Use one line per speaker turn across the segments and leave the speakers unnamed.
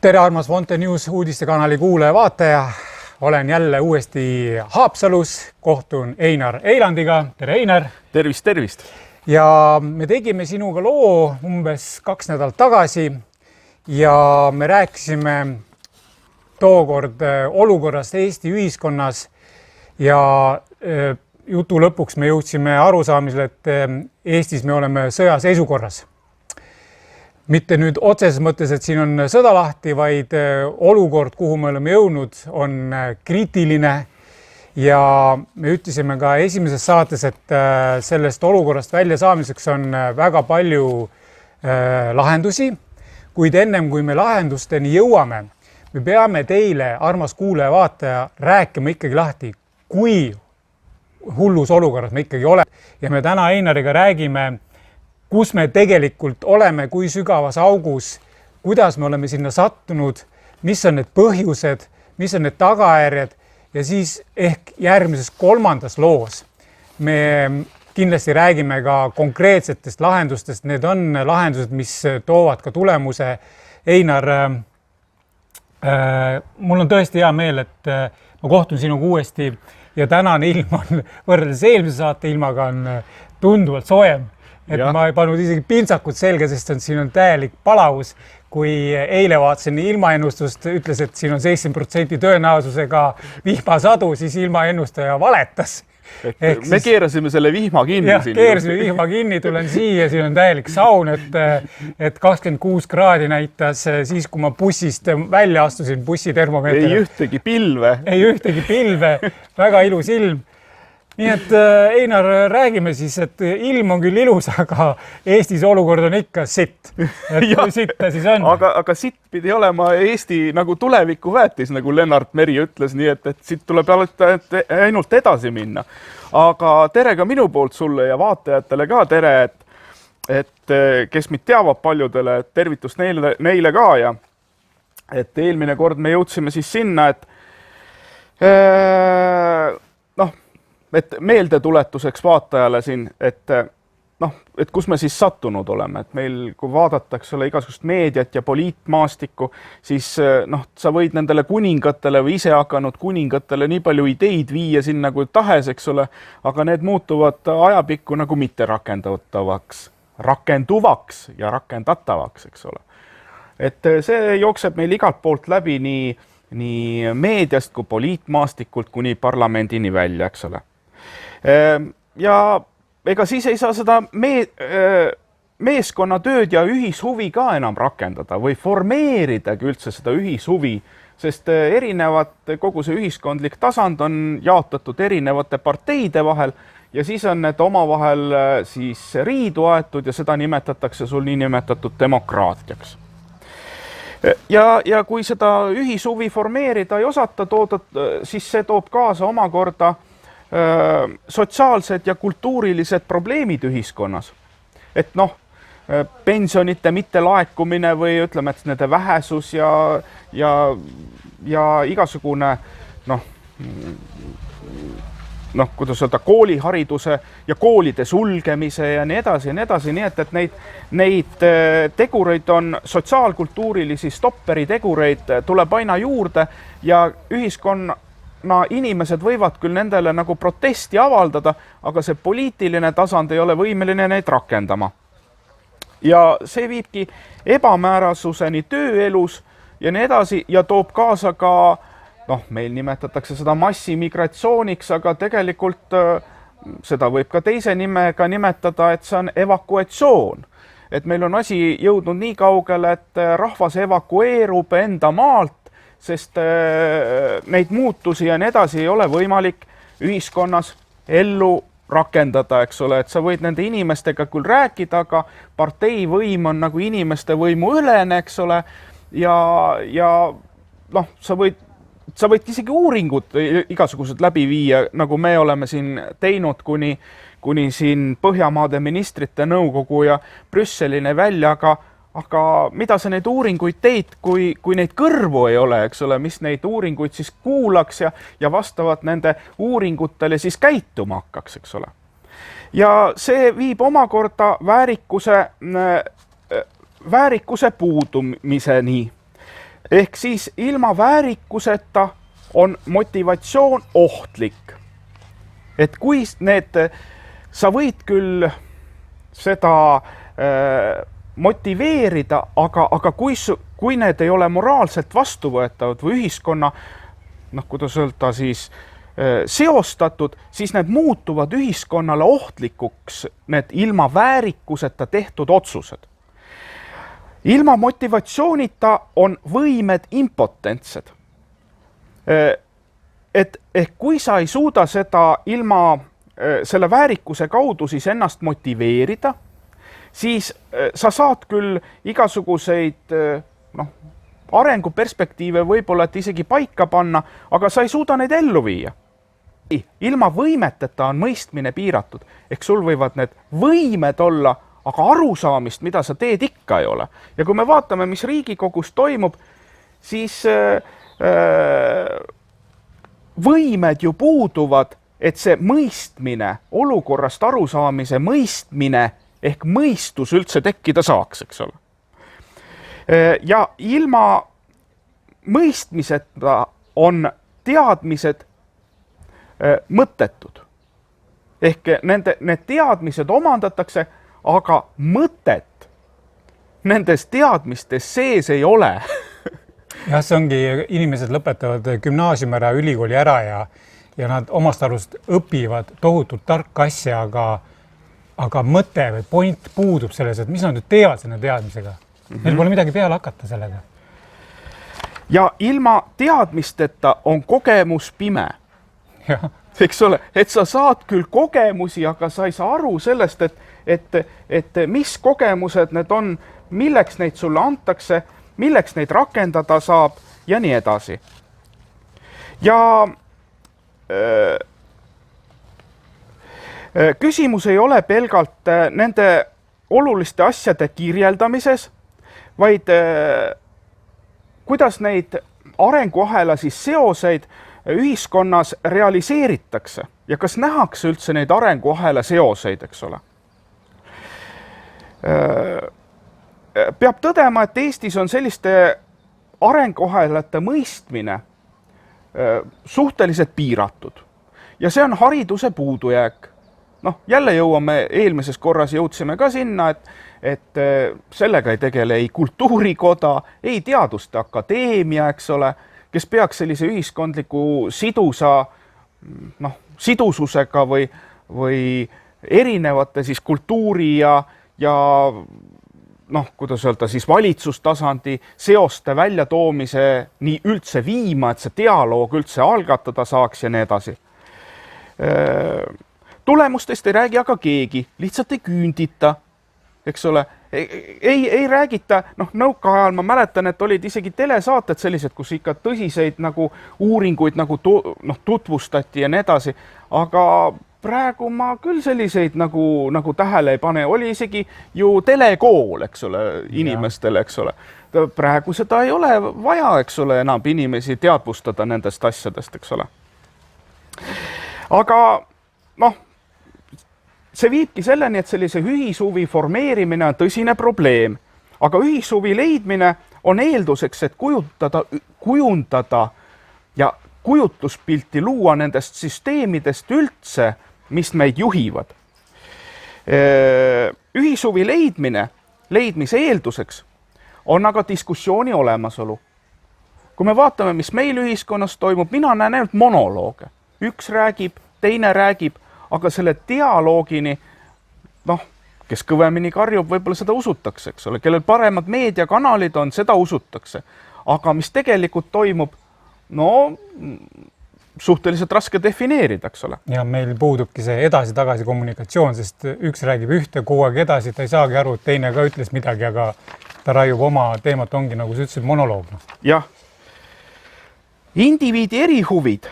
Tere armas Fonte News uudistekanali kuulaja vaataja. Olen jälle uuesti Haapsalus, kohtun Einar Eilandiga. Tere Einar!
Tervist, tervist!
Ja me tegime sinuga loo umbes 2 nädalat tagasi ja me rääkisime tookord olukorrast Eesti ühiskonnas ja jutu lõpuks me jõudsime arusaamisele, et Eestis me oleme sõjaseisukorras. Mitte nüüd otseses mõttes, et siin on sõda lahti, vaid olukord, kuhu me oleme jõudnud, on kriitiline. Ja me ütlesime ka esimeses saates, et sellest olukorrast välja saamiseks on väga palju lahendusi. Kuid ennem kui me lahendusteni jõuame, me peame teile, armas kuulaja vaataja, rääkima ikkagi lahti, kui hullus olukorras me ikkagi oleme. Ja me täna Einariga räägime, kus me tegelikult oleme, kui sügavas augus, kuidas me oleme sinna sattunud, mis on need põhjused, mis on need tagajärjed ja siis ehk järgmises 3. loos me kindlasti räägime ka konkreetsetest lahendustest. Need on lahendused, mis toovad ka tulemuse. Einar, mul on tõesti hea meel, et ma kohtun sinuga uuesti ja tänane ilm on võrreldes eelmise saate ilmaga on tunduvalt soojem. Et ma ei pannud isegi pintsakud selga, sest siin on täielik palavus. Kui eile vaatasin ilmaennustust, ütles, et siin on 70% tõenäosusega vihmasadu, siis ilmaennustaja valetas.
Me keerasime selle vihma kinni.
Jah, keerasime vihma kinni, tulen siia, siin on täielik saun, et 26 kraadi näitas siis, kui ma bussist välja astusin, bussitermomeeter.
Ei ühtegi pilve.
Ei ühtegi pilve, väga ilus ilm. Nii et Einar, räägime siis, et ilm on küll ilus, aga Eestis olukord on ikka sitt. Et kui sitt ta siis on.
Aga sitt pidi olema Eesti nagu tuleviku väetis, nagu Lennart Meri ütles, nii et sitt tuleb ainult edasi minna. Aga tere ka minu poolt sulle ja vaatajatele ka tere, et kes meid teavad paljudele, tervitust neile ka ja et eelmine kord me jõudsime siis sinna, et meeldetuletuseks vaatajale siin, et kus me siis sattunud oleme, et meil, kui vaadatakse igasugust meediat ja poliitmaastikku, siis sa võid nendele kuningatele või ise hakanud kuningatele nii palju ideid viia sinna kui tahes, eks ole, aga need muutuvad ajapikku nagu mitte rakenduvaks ja rakendatavaks, eks ole. Et see jookseb meil igalt poolt läbi nii meediast kui poliitmaastikult kuni parlamendini välja, eks ole. Ja ega siis ei saa seda meeskonnatööd ja ühishuvi ka enam rakendada või formeeridagi üldse seda ühishuvi, sest kogu see ühiskondlik tasand on jaotatud erinevate parteide vahel ja siis on need omavahel siis riidu aetud ja seda nimetatakse sul nii nimetatud demokraatiaks. Ja kui seda ühishuvi formeerida ei osata toodud, siis see toob kaasa omakorda sotsiaalsed ja kultuurilised probleemid ühiskonnas. Et pensionite mittelaekumine või ütleme, et nende vähesus ja igasugune kuidas öelda, koolihariduse ja koolide sulgemise ja nii edasi, nii et neid tegureid on sotsiaalkultuurilisi stopperitegureid tuleb aina juurde ja ühiskonna inimesed võivad küll nendele nagu protesti avaldada, aga see poliitiline tasand ei ole võimeline neid rakendama. Ja see viibki ebamäärasuseni tööelus ja nii edasi ja toob kaasa ka meil nimetatakse seda massimigratsiooniks, aga tegelikult seda võib ka teise nimega nimetada, et see on evakuatsioon. Et meil on asi jõudnud nii kaugele, et rahvas evakueerub enda maalt, sest neid muutusi ja nii edasi ei ole võimalik ühiskonnas ellu rakendada, eks ole, et sa võid nende inimestega küll rääkida, aga partei võim on nagu inimeste võimu ülene, eks ole, ja sa võid isegi uuringud igasugused läbi viia, nagu me oleme siin teinud kuni siin Põhjamaade ministrite nõukogu ja Brüsseline välja, aga mida sa neid uuringuid teed, kui neid kõrvu ei ole, eks ole, mis neid uuringuid siis kuulaks ja vastavalt nende uuringutele siis käituma hakkaks, eks ole. Ja see viib omakorda väärikuse puudumiseni. ehk siis ilma väärikuseta on motivatsioon ohtlik. Et kui sa võid küll seda motiveerida, aga kui need ei ole moraalselt vastuvõetavad või ühiskonna, kuidas öelda siis, seostatud, siis need muutuvad ühiskonnale ohtlikuks, need ilma väärikuseta tehtud otsused. Ilma motivatsioonita on võimed impotentsed. Ehk kui sa ei suuda seda ilma selle väärikuse kaudu siis ennast motiveerida, siis sa saad küll igasuguseid arenguperspektiive võib-olla et isegi paika panna, aga sa ei suuda neid ellu viia. Ilma võimeteta on mõistmine piiratud, ehk sul võivad need võimed olla, aga arusaamist, mida sa teed, ikka ei ole. Ja kui me vaatame, mis Riigikogus toimub, siis võimed ju puuduvad, et see mõistmine, olukorrast arusaamise mõistmine ehk mõistus üldse tekkida saaks, eks ole. Ja ilma mõistmiseta on teadmised mõttetud. Ehk need teadmised omandatakse, aga mõtet nendes teadmistes sees ei ole.
Jah, see ongi, inimesed lõpetavad gümnaasiumi ära, ülikooli ära ja nad omast arust õpivad tohutult tarka asja, aga mõte või point puudub selles, et mis nad nüüd teevad selle teadmisega. Neil pole midagi peale hakata sellega.
Ja ilma teadmisteta on kogemus pime. Eks ole, et sa saad küll kogemusi, aga sa ei saa aru sellest, et mis kogemused need on, milleks neid sulle antakse, milleks neid rakendada saab ja nii edasi. Ja küsimus ei ole pelgalt nende oluliste asjade kirjeldamises, vaid kuidas neid arenguahela siis seoseid ühiskonnas realiseeritakse ja kas nähakse üldse neid arenguahela seoseid, eks ole. Peab tõdema, et Eestis on selliste arenguahelate mõistmine suhteliselt piiratud ja see on hariduse puudujääk. Jälle jõuame, eelmises korras jõudsime ka sinna, et sellega ei tegele ei kultuurikoda, ei teaduste akadeemia, eks ole, kes peaks sellise ühiskondliku sidususega või erinevate siis kultuuri ja kuidas öelda siis valitsustasandi seoste väljatoomise nii üldse viima, et see dialoog üldse algatada saaks ja nii edasi. Tulemustest ei räägi aga keegi, lihtsalt ei küündita, eks ole. Ei räägita, nõukaajal ma mäletan, et olid isegi telesaated sellised, kus ikka tõsiseid uuringuid tutvustati ja nii edasi, aga praegu ma küll selliseid nagu tähele ei pane, oli isegi ju telekool, eks ole, inimestele, eks ole. Praegu seda ei ole vaja, eks ole, enam inimesi teadvustada nendest asjadest, eks ole. Aga see viibki selleni, et sellise ühishuvi formeerimine on tõsine probleem, aga ühishuvi leidmine on eelduseks, et kujundada ja kujutluspilti luua nendest süsteemidest üldse, mis meid juhivad. Ühishuvi leidmise eelduseks on aga diskussiooni olemasolu. Kui me vaatame, mis meil ühiskonnas toimub, mina näen ainult monolooge. Üks räägib, teine räägib, aga selle dialoogini, kes kõvemini karjub, võib-olla seda usutakse, eks ole. Kellel paremad meediakanalid on, seda usutakse. Aga mis tegelikult toimub, suhteliselt raske defineerida, eks ole.
Ja meil puudubki see edasi-tagasi kommunikatsioon, sest üks räägib ühte kogu aeg edasi, ta ei saagi aru, et teine ka ütles midagi, aga ta raiub oma teemat, ongi nagu sa ütlesid, monoloog.
Jah. Indiviidi erihuvid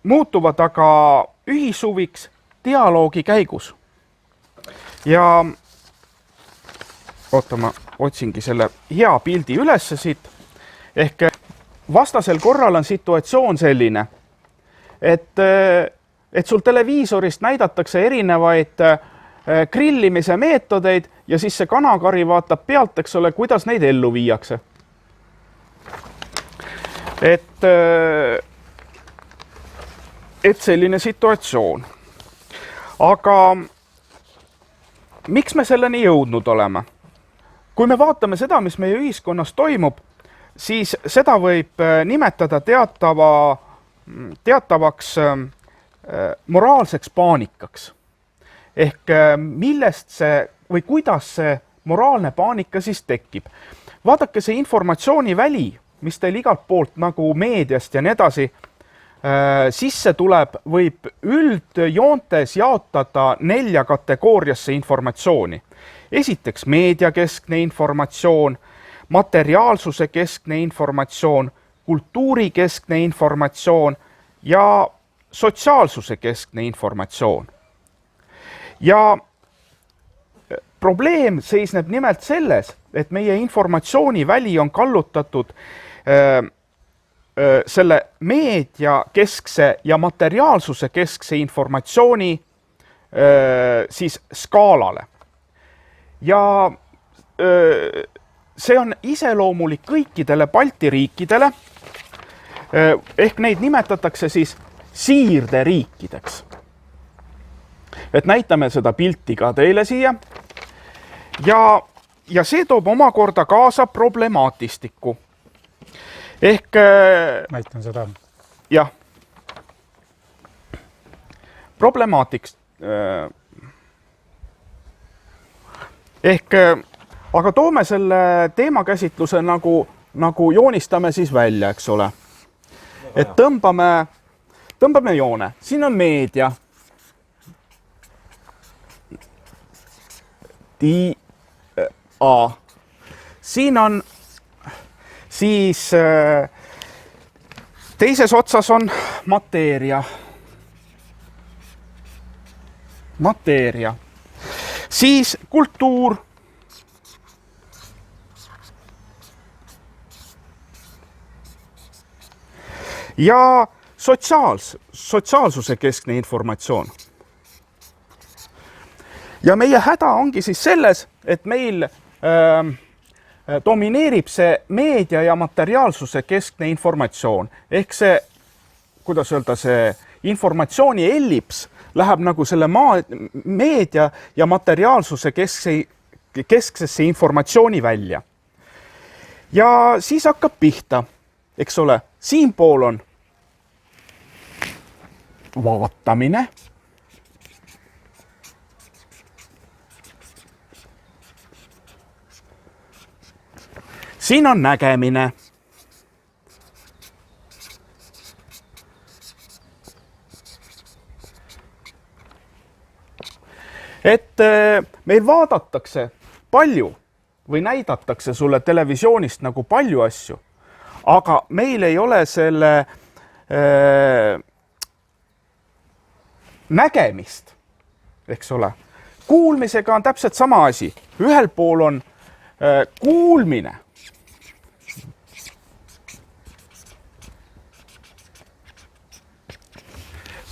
muutuvad aga ühishuviks dialoogi käigus. Ja ma otsingi selle hea pildi ülesse siit. Ehk vastasel korral on situatsioon selline, et sul televiisorist näidatakse erinevaid grillimise meetodeid ja siis see kanakari vaatab pealt, eks ole, kuidas neid ellu viiakse. et selline situatsioon. Aga miks me selleni jõudnud oleme? Kui me vaatame seda, mis meie ühiskonnas toimub, siis seda võib nimetada teatavaks moraalseks paanikaks. Ehk millest see või kuidas see moraalne paanika siis tekib. Vaadake see informatsiooniväli, mis teil igalt poolt nagu meediast ja nii edasi sisse tuleb, võib üldjoontes jaotada 4 kategooriasse informatsiooni. Esiteks meediakeskne informatsioon, materiaalsuse keskne informatsioon, kultuurikeskne informatsioon ja sotsiaalsuse keskne informatsioon. Ja probleem seisneb nimelt selles, et meie informatsiooniväli on kallutatud selle meediakeskse ja materiaalsuse keskse informatsiooni siis skaalale. Ja see on iseloomulik kõikidele Balti riikidele, ehk neid nimetatakse siis siirderiikideks. Et näitame seda pilti ka teile siia. Ja see toob omakorda kaasa problemaatistiku. Ehk
näitan seda.
Jah. Problemaatiks. Ehk aga toome selle teemakäsitluse nagu joonistame siis välja, eks ole. Et tõmbame joone. Siin on meedia. Siin on siis teises otsas on mateeria. Siis kultuur. Ja sotsiaalsuse keskne informatsioon. Ja meie häda ongi siis selles, et meil domineerib see meedia ja materiaalsuse keskne informatsioon. Ehk see, kuidas öelda, see informatsiooni ellips läheb nagu selle meedia ja materiaalsuse kesksesse informatsiooni välja. Ja siis hakkab pihta, eks ole, siinpool on vaatamine. Siin on nägemine. Et meil vaadatakse palju või näidatakse sulle televisioonist nagu palju asju, aga meil ei ole selle nägemist, eks ole. Kuulmisega on täpselt sama asi. Ühel pool on kuulmine.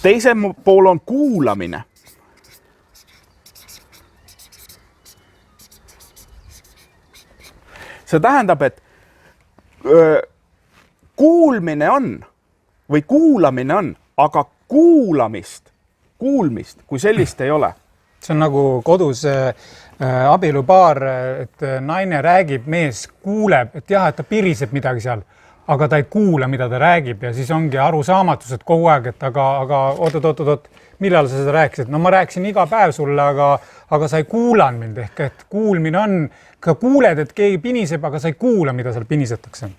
Teisel pool on kuulamine. See tähendab, et kuulmine on või kuulamine on, aga kuulmist kui sellist ei ole.
See on nagu kodus abielupaar, et naine räägib, mees kuuleb, et jah, et ta piriseb midagi seal, aga ta ei kuula, mida ta räägib ja siis ongi arusaamatus, et kogu aeg, et aga oot, millal sa seda rääkisid? No ma rääkisin iga päev sulle, aga sa ei kuulanud mind ehk, et kuulmine on, ka kuuled, et keegi piniseb, aga sa ei kuula, mida seal pinisetakse.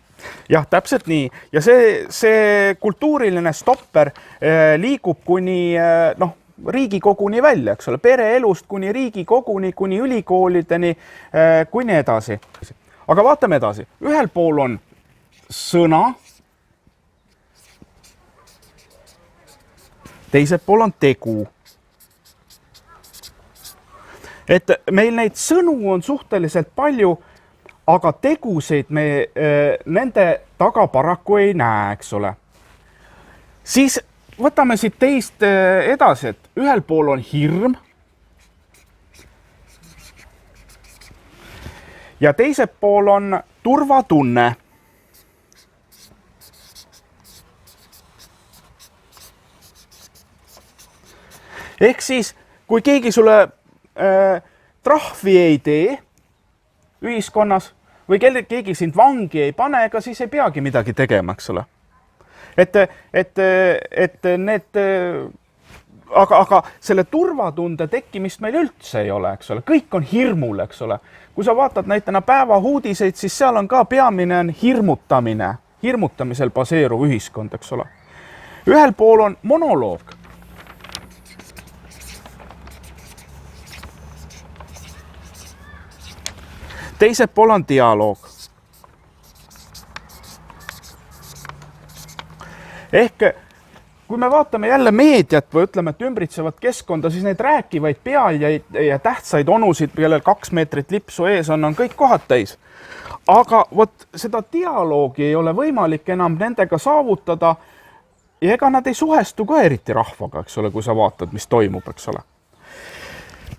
Jah, täpselt nii. Ja see kultuuriline stopper liigub kuni Riigikoguni välja, eks ole, pereelust kuni Riigikoguni, kuni ülikoolideni, kuni edasi. Aga vaatame edasi. Ühel pool on sõna, teisel pool on tegu. Et meil neid sõnu on suhteliselt palju, aga tegusid me nende taga paraku ei näe, eks ole. Siis võtame siit teist edasi, et ühel pool on hirm ja teisel pool on turvatunne. ehk siis, kui keegi sulle trahvi ei tee ühiskonnas või keegi sind vangi ei pane, ega siis ei peagi midagi tegema, eks ole. Et need, aga selle turvatunde tekkimist meil üldse ei ole, eks ole, kõik on hirmul, eks ole. Kui sa vaatad näitena päevauudiseid, siis seal on ka peamine on hirmutamine, hirmutamisel baseeruv ühiskond, eks ole. Ühel pool on monoloog. Teisel pool on dialoog. Ehk kui me vaatame jälle meediat või ütleme, et ümbritsevat keskkonda, siis neid rääkivaid pealjaid ja tähtsaid onusid, kellel 2 meetrit lipsu ees on kõik kohad täis. Aga vot seda dialoogi ei ole võimalik enam nendega saavutada ja ega nad ei suhestu ka eriti rahvaga, eks ole, kui sa vaatad, mis toimub, eks ole.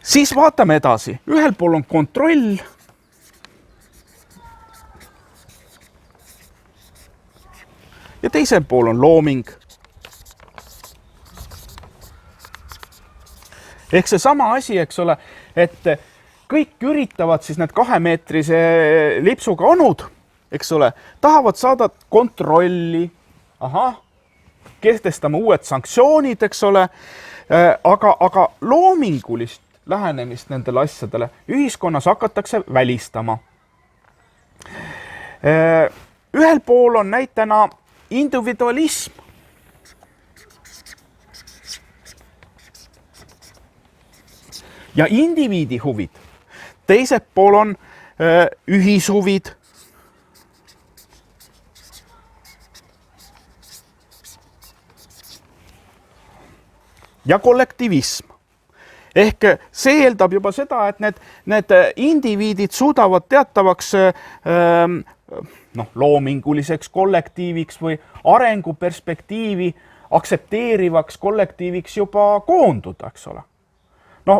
Siis vaatame edasi. Ühel pool on kontroll. Ja teisel pool on looming. Ehk see sama asi, eks ole, et kõik üritavad siis need 2-meetrise lipsuga onud, eks ole, tahavad saada kontrolli. Kehtestame uued sanktsioonid, eks ole, aga loomingulist lähenemist nendele asjadele ühiskonnas hakatakse välistama. Ühel pool on näitena individualism. Ja indiviidi huvid. Teisel pool on ühishuvid. Ja kollektivism. Ehk see eeldab juba seda, et need indiviidid suudavad teatavaks loominguliseks kollektiiviks või arenguperspektiivi aksepteerivaks kollektiiviks juba koonduda, eks ole.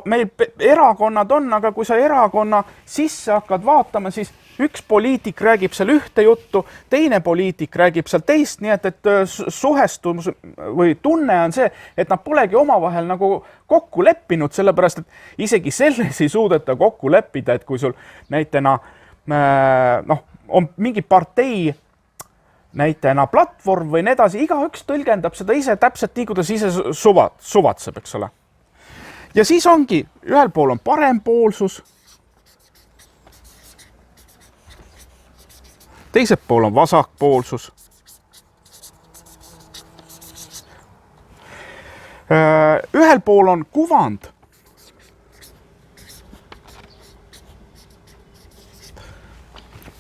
Meil erakonnad on, aga kui sa erakonna sisse hakkad vaatama, siis üks poliitik räägib seal ühte juttu, teine poliitik räägib seal teist, nii et suhestumus või tunne on see, et nad polegi omavahel nagu kokku leppinud, sellepärast, et isegi selles ei suudeta kokku leppida, et kui sul näitena on mingi partei näitena platvorm või nii edasi, igaüks tõlgendab seda ise täpselt nii, kuidas ise suvatseb, eks ole. Ja siis ongi, ühel pool on parempoolsus, teisel pool on vasakpoolsus. Ühel pool on kuvand.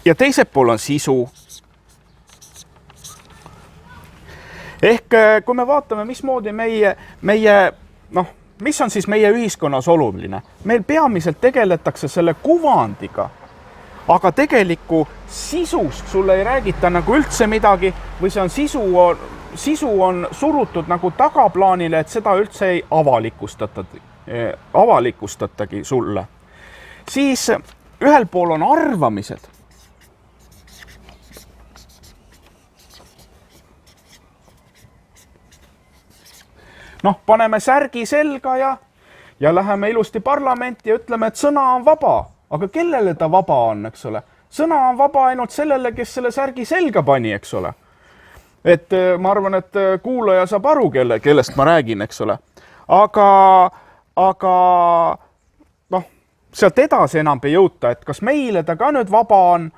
Ja teisel pool on sisu. Ehk kui me vaatame, mismoodi mis on siis meie ühiskonnas oluline? Meil peamiselt tegeletakse selle kuvandiga, aga tegeliku sisust sulle ei räägita nagu üldse midagi või see on sisu on surutud nagu tagaplaanile, et seda üldse ei avalikustatagi sulle. Siis ühel pool on arvamised. Paneme särgi selga ja läheme ilusti parlamenti ja ütleme, et sõna on vaba. Aga kellele ta vaba on, eks ole? Sõna on vaba ainult sellele, kes selle särgi selga pani, eks ole. Et ma arvan, et kuulaja saab aru, kellest ma räägin, eks ole. Aga sealt edasi enam ei jõuta, et kas meile ta ka nüüd vaba on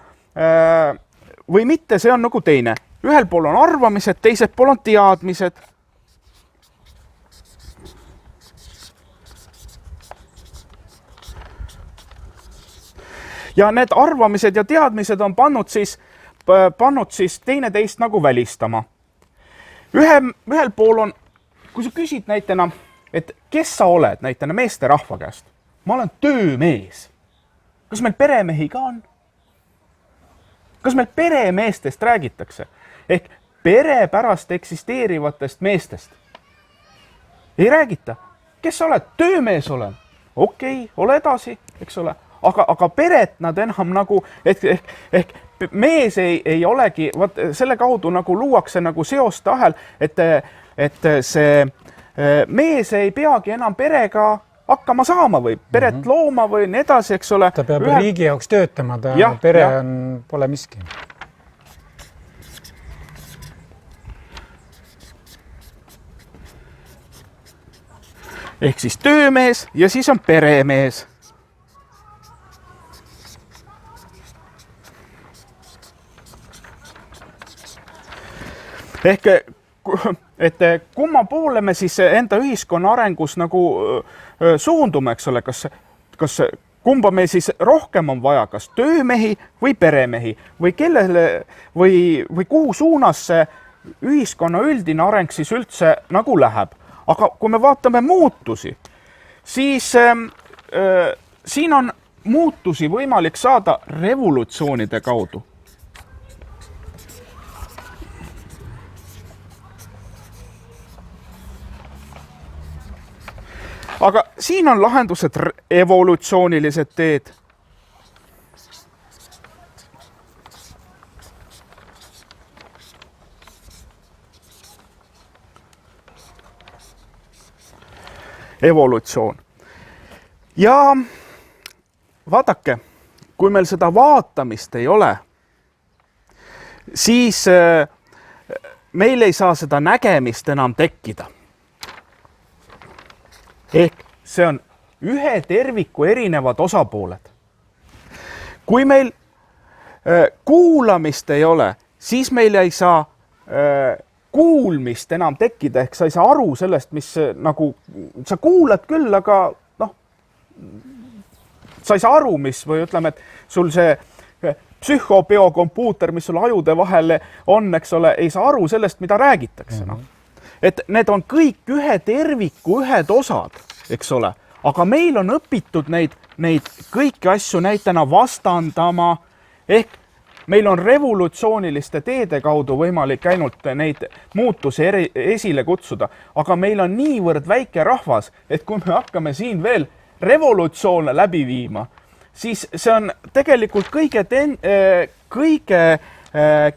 või mitte, see on nagu teine. Ühel pool on arvamised, teisel pool on teadmised. Ja need arvamised ja teadmised on pannud siis teineteist nagu välistama. Ühel pool on, kui sa küsid näitena, et kes sa oled näitena meeste rahva käest? Ma olen töömees. Kas meil peremehi ka on? Kas meil peremeestest räägitakse? Ehk pere pärast eksisteerivatest meestest. Ei räägita. Kes sa oled? Töömees olen. Okei, ole edasi, eks ole. Aga peret nad enam nagu, ehk mees ei olegi, selle kaudu nagu luuakse nagu seoste ahel, et see mees ei peagi enam perega hakkama saama või peret looma või nii edasi, eks ole.
Ta peab riigi jaoks töötama, pere pole miski. Ehk siis töömees ja siis on peremees. Ehk, et kumma poole me siis enda ühiskonna arengus nagu suundume, eks ole, kas kumba meil siis rohkem on vaja, kas töömehi või peremehi või kellele või kuhu suunas see ühiskonna üldine areng siis üldse nagu läheb. Aga kui me vaatame muutusi, siis siin on muutusi võimalik saada revolutsioonide kaudu. Aga siin on lahendused evolutsioonilised teed. Evolutsioon. Ja vaadake, kui meil seda vaatamist ei ole, siis meil ei saa seda nägemist enam tekkida. Ehk see on ühe terviku erinevad osapooled. Kui meil kuulamist ei ole, siis meil ei saa kuulmist enam tekkida, ehk sa ei saa aru sellest, mis nagu, sa kuulad küll, aga sa ei saa aru, mis, või ütleme, et sul see psühhobiokompuuter, mis sul ajude vahel on, eks ole, ei saa aru sellest, mida räägitakse. Et need on kõik ühe terviku, ühed osad, eks ole, aga meil on õpitud neid kõiki asju näitena vastandama, ehk meil on revolutsiooniliste teede kaudu võimalik ainult neid muutusi esile kutsuda, aga meil on niivõrd väike rahvas, et kui me hakkame siin veel revolutsioone läbi viima, siis see on tegelikult kõige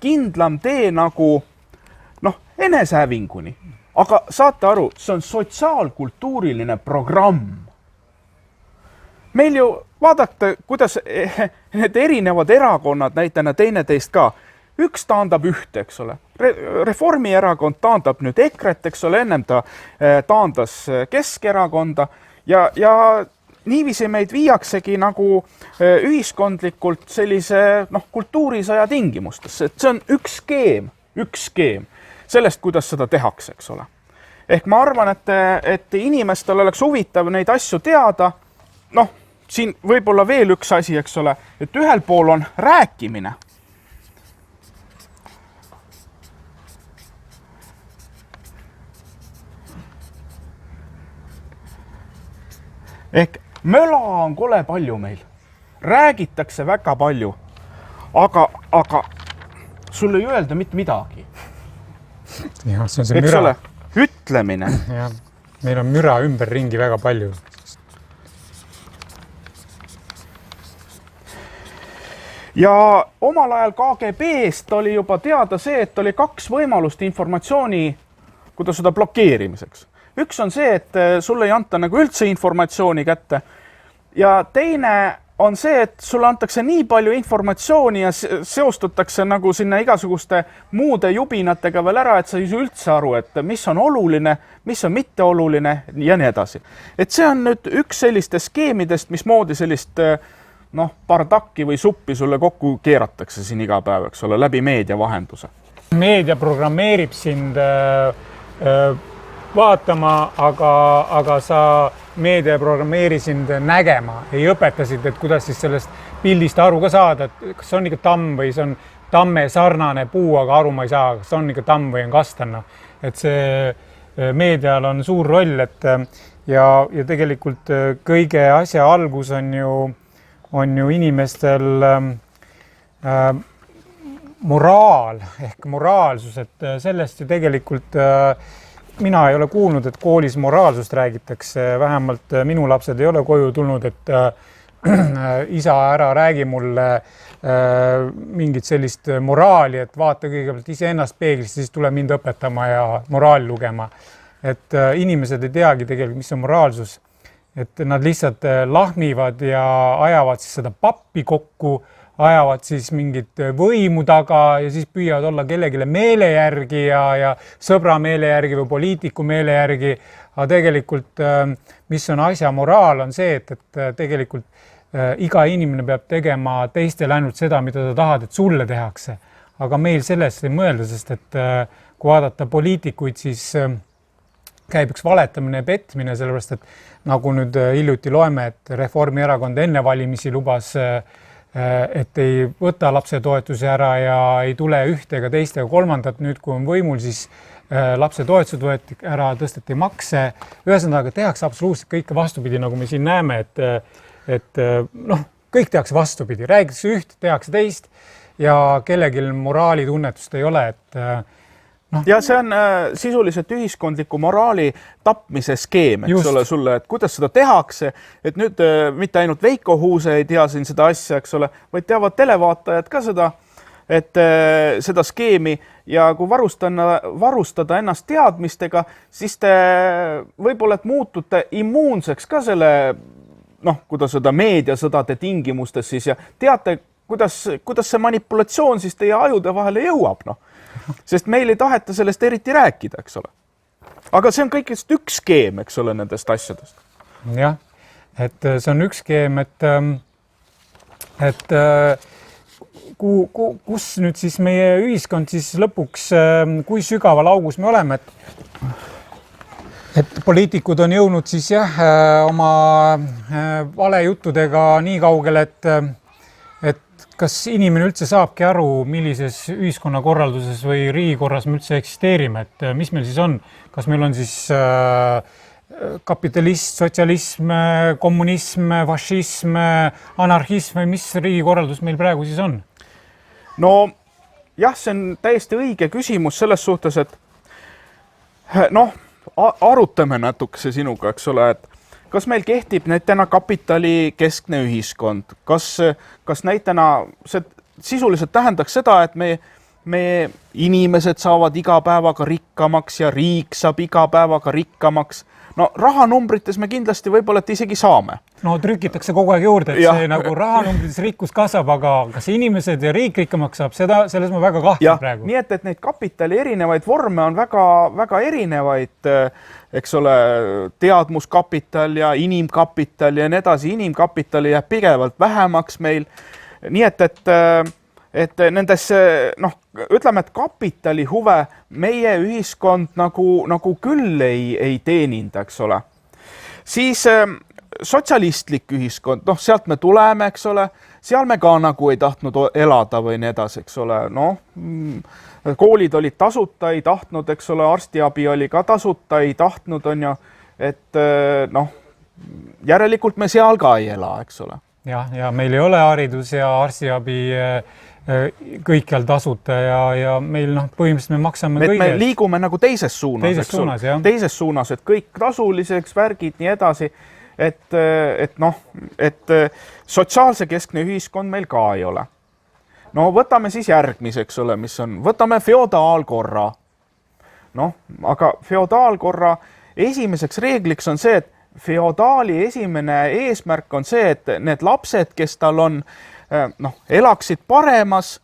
kindlam tee nagu enesehävinguni. Aga saate aru, see on sotsiaalkultuuriline programm. Meil ju vaadake, kuidas need erinevad erakonnad näitena teineteist ka. Üks taandab ühte, eks ole. Reformierakond taandab nüüd EKRE-t, eks ole, ennem ta taandas Keskerakonda ja niiviisi meid viiaksegi nagu ühiskondlikult sellise kultuurisõja tingimustes. Et see on üks skeem sellest, kuidas seda tehakse, eks ole. Ehk ma arvan, et inimestel oleks huvitav neid asju teada. Siin võib-olla veel üks asi, eks ole, et ühel pool on rääkimine. Ehk möla on kole palju meil. Räägitakse väga palju, aga sul ei öelda mitte midagi. Ja, see on see müra.
Ole, ütlemine.
Ja, meil on müra ümber ringi väga palju.
Ja omal ajal KGB-st oli juba teada see, et oli kaks võimalust informatsiooni, kuidas seda blokeerimiseks. Üks on see, et sulle ei anta nagu üldse informatsiooni kätte ja teine on see, et sulle antakse nii palju informatsiooni ja seostutakse nagu sinna igasuguste muude jubinatega veel ära, et sa ei üldse aru, et mis on oluline, mis on mitte oluline ja nii edasi. Et see on nüüd üks sellistest skeemidest, mismoodi sellist bardakki või suppi sulle kokku keeratakse siin iga päev, eks ole, läbi meedia vahenduse.
Meedia programmeerib sind vaatama, aga sa meedia programmeeri sind nägema, ei õpetasid, et kuidas siis sellest pildist aru ka saada, et kas on ikka tamm või see on tamme sarnane puu, aga aru ma ei saa, kas on ikka tamm või on kastanna. Et see meedial on suur roll, et ja tegelikult kõige asja algus on ju inimestel moraal ehk moraalsus, et sellest ju tegelikult mina ei ole kuulnud, et koolis moraalsust räägitakse, vähemalt minu lapsed ei ole koju tulnud, et isa ära räägi mulle mingit sellist moraali, et vaata kõigepealt ise ennast peeglist, siis tule mind õpetama ja moraali lugema. et inimesed ei teagi tegelikult, mis on moraalsus. Et nad lihtsalt lahmivad ja ajavad siis seda pappi kokku, ajavad siis mingit võimu taga ja siis püüavad olla kellegile meele järgi ja sõbra meele järgi või poliitiku meele järgi. Aga tegelikult, mis on asja moraal, on see, et tegelikult iga inimene peab tegema teistele ainult seda, mida ta tahad, et sulle tehakse. Aga meil sellest ei mõelda, sest et kui vaadata poliitikuid, siis käib üks valetamine ja petmine, sellepärast et nagu nüüd hiljuti loeme, et Reformierakond enne valimisi lubas, et ei võta lapsetoetusi ära ja ei tule ühte ega teist ega kolmandat. Nüüd, kui on võimul, siis lapsetoetused võeti ära, tõsteti makse. Ühesõnaga tehakse absoluutselt kõike vastupidi, nagu me siin näeme, et kõik tehakse vastupidi. Räägitakse üht, tehakse teist ja kellelgi moraalitunnetust ei ole, et
ja see on sisuliselt ühiskondliku moraali tapmise skeem, eks ole sulle, et kuidas seda tehakse, et nüüd mitte ainult Veiko Huuse ei tea siin seda asja, eks ole, vaid teavad televaatajad ka seda, et seda skeemi ja kui varustada ennast teadmistega, siis te võib-olla, et muutute immuunseks ka selle, kuidas seda meediasõdade tingimustes siis ja teate, kuidas see manipulatsioon siis teie ajude vahele jõuab, sest meil ei taheta sellest eriti rääkida, eks ole. Aga see on kõigest üks skeem, eks ole, nendest asjadest.
Jah, et see on üks skeem, et kus nüüd siis meie ühiskond siis lõpuks, kui sügaval augus me oleme, et poliitikud on jõudnud siis oma valejuttudega nii kaugele, et kas inimene üldse saabki aru, millises ühiskonnakorralduses või riigikorras me üldse eksisteerime, et mis meil siis on? Kas meil on siis kapitalist, sotsialism, kommunism, fašism, anarhism või mis riigikorraldus meil praegu siis on?
No jah, see on täiesti õige küsimus selles suhtes, et arutame natukese sinuga, eks ole, et kas meil kehtib näitena kapitali keskne ühiskond? Kas näitena see sisuliselt tähendaks seda, et me inimesed saavad iga päevaga rikkamaks ja riik saab iga päevaga rikkamaks? No rahanumbrites me kindlasti võib-olla, et isegi saame.
No trükitakse kogu aeg juurde, et see nagu rahanumbrites rikkus kasvab, aga kas inimesed ja riik rikkamaks saab, selles ma väga kahtlen praegu.
Nii et neid kapitali erinevaid vorme on väga erinevaid, eks ole, teadmuskapital ja inimkapital ja nii edasi. Inimkapitali jääb pigevalt vähemaks meil. Nii et nendes, ütleme, et kapitali huve meie ühiskond nagu küll ei teeninda, eks ole. Siis sotsialistlik ühiskond, sealt me tuleme, eks ole, seal me ka nagu ei tahtnud elada või nii edasi, eks ole. Koolid olid tasuta, ei tahtnud, eks ole, arstiabi oli ka tasuta, ei tahtnud, on ju, et järelikult me seal ka ei ela, eks ole.
Ja meil ei ole haridus ja arstiabi kõikjal tasuta ja meil põhimõtteliselt me maksame kõigest.
Me liigume nagu teises suunas, teises suunas, et kõik tasuliseks, värgid, nii edasi, et sotsiaalse keskne ühiskond meil ka ei ole. No võtame siis järgmiseks, ole, mis on, võtame feodaalkorra. Aga feodaalkorra esimeseks reegliks on see, et feodaali esimene eesmärk on see, et need lapsed, kes tal on, elaksid paremas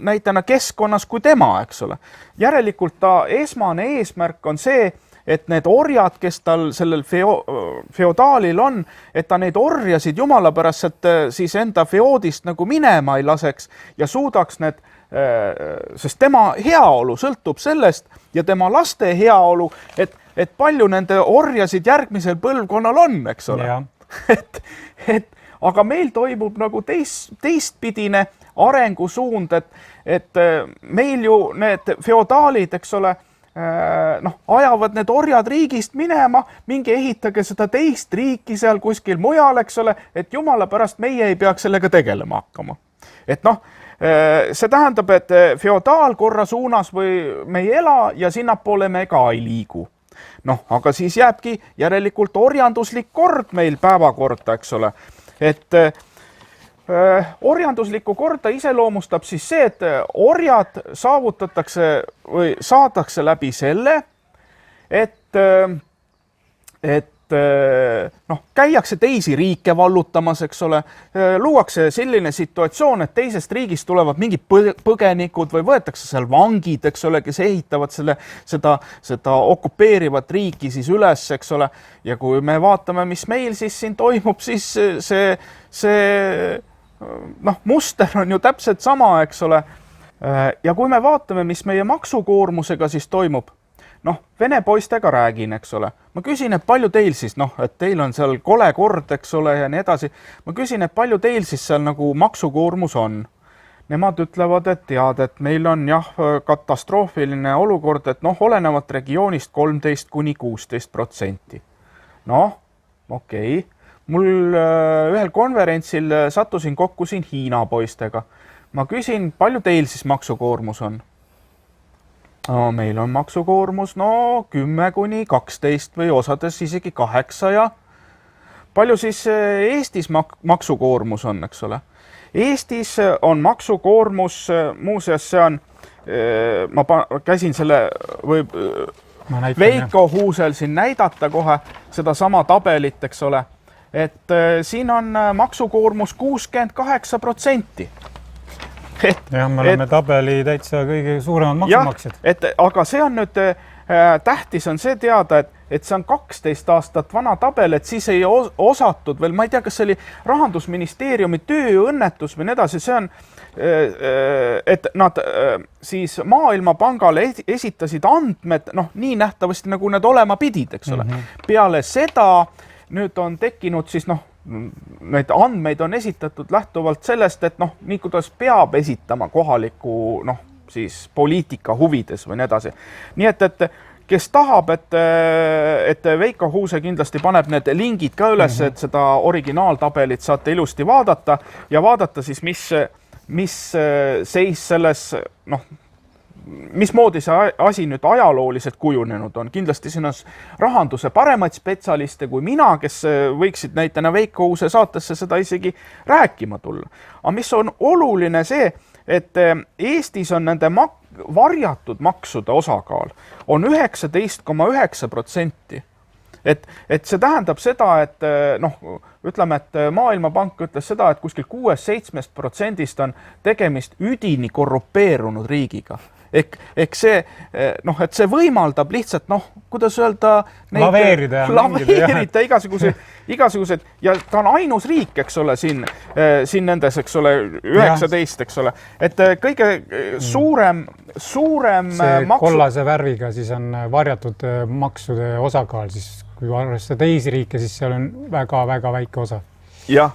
näitena keskkonnas kui tema, eks ole. Järelikult ta esmane eesmärk on see, et need orjad, kes tal sellel feodaalil on, et ta neid orjasid jumala pärast, et siis enda feodist nagu minema ei laseks ja suudaks need, sest tema heaolu sõltub sellest ja tema laste heaolu, et palju nende orjasid järgmisel põlvkonnal on, eks ole. Aga meil toimub nagu teistpidine arengusuund, et meil ju need feodaalid, eks ole, ajavad need orjad riigist minema, minge ehitage seda teist riiki seal kuskil mujal, eks ole, et jumala pärast meie ei peaks sellega tegelema hakkama. Et see tähendab, et feodaalkorra suunas või me ei ela ja sinnapoole me ka ei liigu. Aga siis jääbki järelikult orjanduslik kord meil päevakorda, eks ole. Et orjanduslikku korda iseloomustab siis see, et orjad saavutatakse või saadakse läbi selle, et noh, käiakse teisi riike vallutamas, eks ole, luuakse selline situatsioon, et teisest riigist tulevad mingid põgenikud või võetakse seal vangid, eks ole, kes ehitavad seda okupeerivat riiki siis üles, eks ole. Ja kui me vaatame, mis meil siis siin toimub, siis see noh, muster on ju täpselt sama, eks ole. Ja kui me vaatame, mis meie maksukoormusega siis toimub, noh, vene poistega räägin, eks ole. Ma küsin, et palju teil siis, noh, et teil on seal kole kord, eks ole, ja nii edasi. Ma küsin, et palju teil siis seal nagu maksukoormus on. Nemad ütlevad, et tead, et meil on jah katastroofiline olukord, et noh, olenevat regioonist 13–16%. Noh, okei. Mul ühel konverentsil sattusin kokku siin Hiina poistega. Ma küsin, palju teil siis maksukoormus on? No, meil on maksukoormus 10–12 või osades isegi 8 ja palju siis Eestis maksukoormus on, eks ole? Eestis on maksukoormus, muuseas see on, ma käisin selle Veiko Huusel siin näidata kohe seda sama tabelit, eks ole, et siin on maksukoormus 68%.
Jah, me oleme tabeli täitsa kõige suuremad maksumaksjad.
Aga see on nüüd tähtis on see teada, et see on 12 aastat vana tabel, et siis ei osatud veel, ma ei tea, kas see oli Rahandusministeeriumi tööõnnetus või nii edasi, see on, et nad siis Maailmapangale esitasid andmed, noh, nii nähtavasti nagu need olema pidid, eks ole. Peale seda nüüd on tekkinud siis, noh, neid andmeid on esitatud lähtuvalt sellest, et noh, nii kuidas peab esitama kohaliku, noh, siis poliitika huvides või nii edasi. Nii et kes tahab, et Veiko Huuse kindlasti paneb need lingid ka üles, et seda originaaltabelit saate ilusti vaadata ja vaadata siis, mis seis selles, noh, mismoodi see asi nüüd ajalooliselt kujunenud on. Kindlasti siin on rahanduse paremaid spetsialiste kui mina, kes võiksid näitena Veiko Huuse saatesse seda isegi rääkima tulla. Aga mis on oluline see, et Eestis on nende varjatud maksude osakaal on 19,9%. Et see tähendab seda, et noh, ütleme, et Maailmapank ütles seda, et kuskil 6–7% on tegemist üdini korrupeerunud riigiga. Ehk see, noh, et see võimaldab lihtsalt, noh, kuidas öelda,
laveerida
igasugused ja ta on ainus riik, eks ole, siin nendes, eks ole, 19, eks ole, et kõige suurem
see kollase värviga siis on varjatud maksude osakaal, siis kui arvestada teisi riike, siis seal on väga-väga väike osa.
Jah.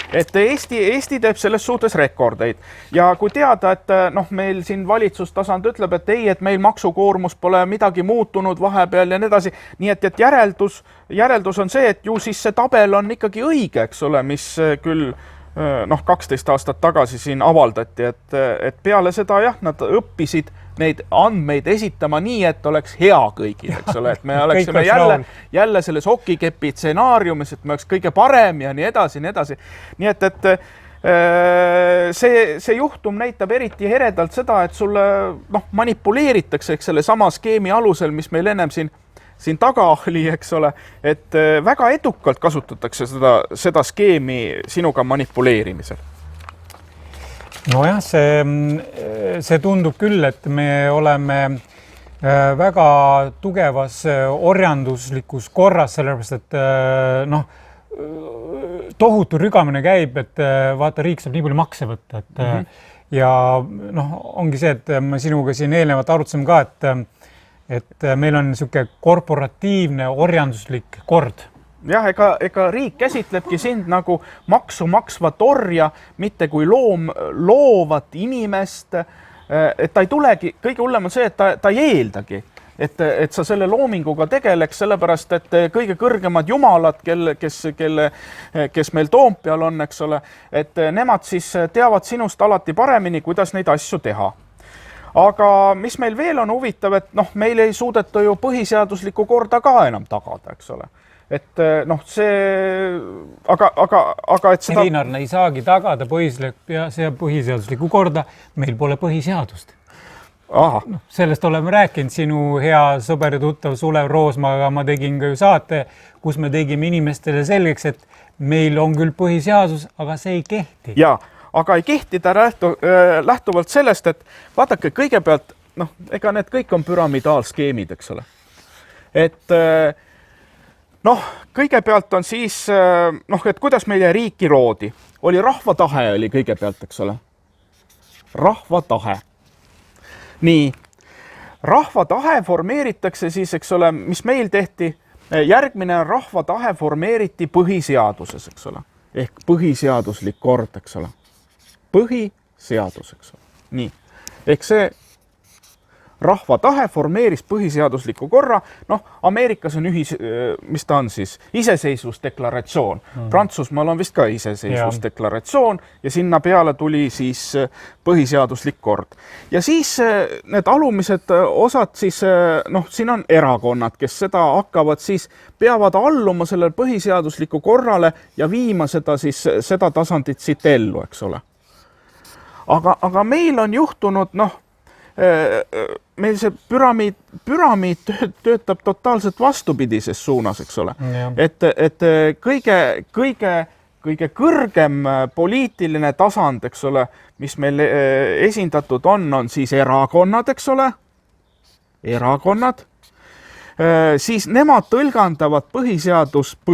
Et Eesti teeb selles suhtes rekordeid ja kui teada, et noh, meil siin valitsustasand ütleb, et ei, et meil maksukoormus pole midagi muutunud vahepeal ja nii edasi, nii et järeldus on see, et ju siis see tabel on ikkagi õige, eks ole, mis küll noh, 12 aastat tagasi siin avaldati, et peale seda jah, nad õppisid neid andmeid esitama nii, et oleks hea kõigil, eks ole, et me oleksime jälle selles okikepi stsenaariumis, et me oleks kõige parem ja nii edasi. Nii et see juhtum näitab eriti heredalt seda, et sulle noh, manipuleeritakse eks selle sama skeemi alusel, mis meil ennem siin taga oli, eks ole, et väga edukalt kasutatakse seda skeemi sinuga manipuleerimisel.
Nojah, see tundub küll, et me oleme väga tugevas orjanduslikus korras, sellepärast, et noh, tohutu rügamine käib, et vaata, riik saab nii palju makse võtta, ja noh, ongi see, et me sinuga siin eelnevalt arutasime ka, et meil on niisugune korporatiivne orjanduslik kord.
Jah, ega riik käsitlebki sind nagu maksu maksvat orja, mitte kui loovat inimest, et ta ei tulegi, kõige hullem on see, et ta ei eeldagi, et sa selle loominguga tegeleks, sellepärast, et kõige kõrgemad jumalad, kes meil Toompeal on, eks ole, et nemad siis teavad sinust alati paremini, kuidas neid asju teha. Aga mis meil veel on huvitav, et noh, meil ei suudeta ju põhiseaduslikku korda ka enam tagada, eks ole. Et noh, aga et seda...
Riinar ei saagi tagada põhiseaduslikku korda, meil pole põhiseadust.
Aha.
Sellest oleme rääkinud, sinu hea sõber ja tuttav Sulev Roosmaaga ma tegin ka ju saate, kus me tegime inimestele selgeks, et meil on küll põhiseadus, aga see ei kehti.
Ja, aga ei kehti ta lähtuvalt sellest, et vaadake kõigepealt, ega need kõik on pyramidaalskeemid, eks ole. Et kõigepealt on siis, et kuidas meile riiki loodi. Oli rahva tahe oli kõigepealt, eks ole. Rahva tahe. Nii, rahva tahe formeeritakse siis, eks ole, mis meil tehti, järgmine rahva tahe formeeriti põhiseaduses, eks ole, ehk põhiseaduslik kord, eks ole, põhiseadus, eks ole, nii, ehk see rahva tahe formeeris põhiseadusliku korra, Ameerikas on mis ta on siis, iseseisvusdeklaratsioon. Prantsusmaal on vist ka iseseisvusdeklaratsioon ja sinna peale tuli siis põhiseaduslik kord. Ja siis need alumised osad siis, siin on erakonnad, kes seda hakkavad siis, peavad alluma sellele põhiseadusliku korrale ja viima seda tasandit siit ellu, eks ole. Aga meil on juhtunud, meil see püramiid töötab totaalselt vastupidises suunas, eks ole. Et kõige kõrgem poliitiline tasand, eks ole, mis meil esindatud on siis erakonnad, eks ole, erakonnad, siis nemad tõlgandavad põhiseadust,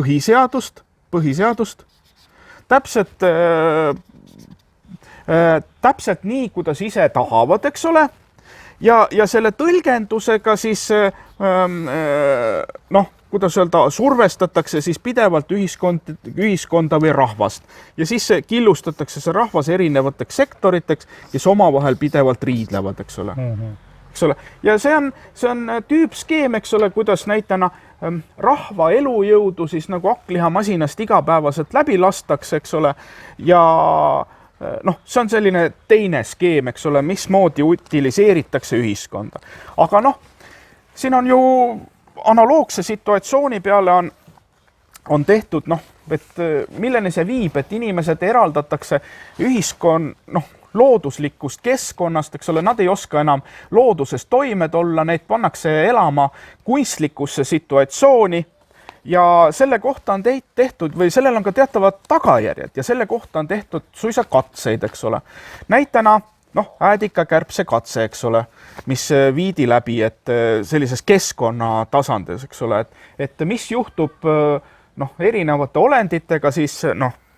täpselt nii, kuidas ise tahavad, eks ole. Ja selle tõlgendusega siis, kuidas öelda, survestatakse siis pidevalt ühiskonda või rahvast. Ja siis killustatakse see rahvas erinevateks sektoriteks, kes omavahel pidevalt riidlevad, eks ole. Eks ole. Ja see on tüüpskeem, eks ole, kuidas näitena rahva elujõudu siis nagu hakkliha-masinast igapäevaselt läbi lastakse, eks ole, ja see on selline teine skeem, eks ole, mismoodi utiliseeritakse ühiskonda. Aga siin on ju analoogse situatsiooni peale on tehtud, et milleni see viib, et inimesed eraldatakse looduslikust keskkonnast, eks ole, nad ei oska enam looduses toime tulla, neid pannakse elama kunstlikusse situatsiooni. Ja selle kohta on tehtud või sellel on ka teatavad tagajärjed ja selle kohta on tehtud suisa katseid, eks ole. Näitena, äädikakärbse katse, eks ole, mis viidi läbi, et sellises keskkonna tasandis, eks ole, et mis juhtub erinevate olenditega siis,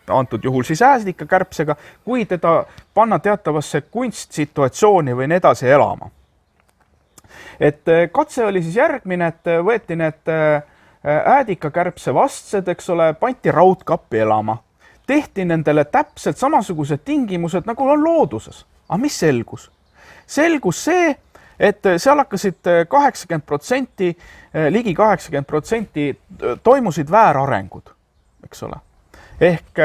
antud juhul siis äädikakärbsega, kui teda panna teatavasse kunstsituatsiooni või edasi elama. Et katse oli siis järgmine, et võeti need äädikakärbse vastsed, eks ole, pandi raudkappi elama. Tehti nendele täpselt samasugused tingimused, nagu on looduses. Aga mis selgus? Selgus see, et seal hakkasid 80%, ligi 80% toimusid väärarengud, eks ole. Ehk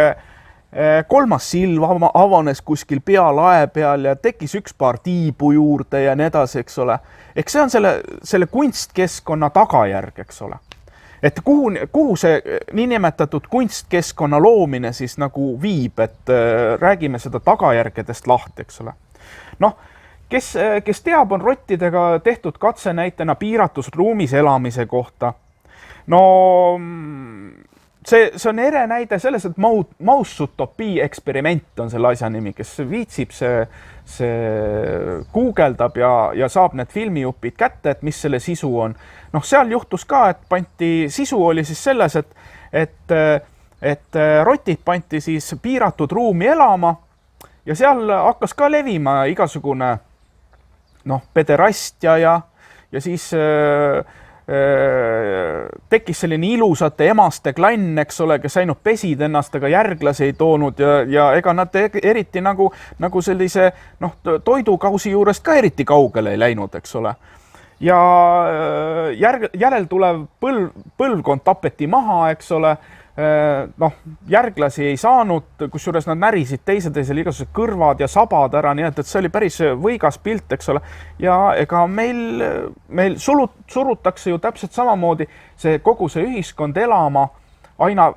kolmas silv avanes kuskil pealae peal ja tekkis üks paar tiibu juurde ja nii edasi, eks ole. Ehk see on selle kunstkeskkonna tagajärg, eks ole. Et kuhu see niinimetatud kunstkeskkonna loomine siis nagu viib, et räägime seda tagajärgedest lahti, eks ole. Kes teab, on rottidega tehtud katse näitena piiratus ruumis elamise kohta. See on ere näide selles, et Maussutopii eksperiment on selle asja nimi, kes viitsib, see guugeldab ja saab need filmijupid kätte, et mis selle sisu on. Seal juhtus ka, et sisu oli siis selles, et rotid panti siis piiratud ruumi elama ja seal hakkas ka levima igasugune pederastia ja siis tekkis selline ilusate emaste klann, eks ole, kes ainult pesid ennast, aga järglasi ei toonud ja ega nad eriti nagu sellise toidukausi juurest ka eriti kaugele ei läinud, eks ole. Ja järel tulev põlvkond tapeti maha, eks ole, järglasi ei saanud, kusjuures nad närisid teisel igasugused kõrvad ja sabad ära, nii et see oli päris võigas pilt, eks ole. Ja ega meil surutakse ju täpselt samamoodi kogu see ühiskond elama aina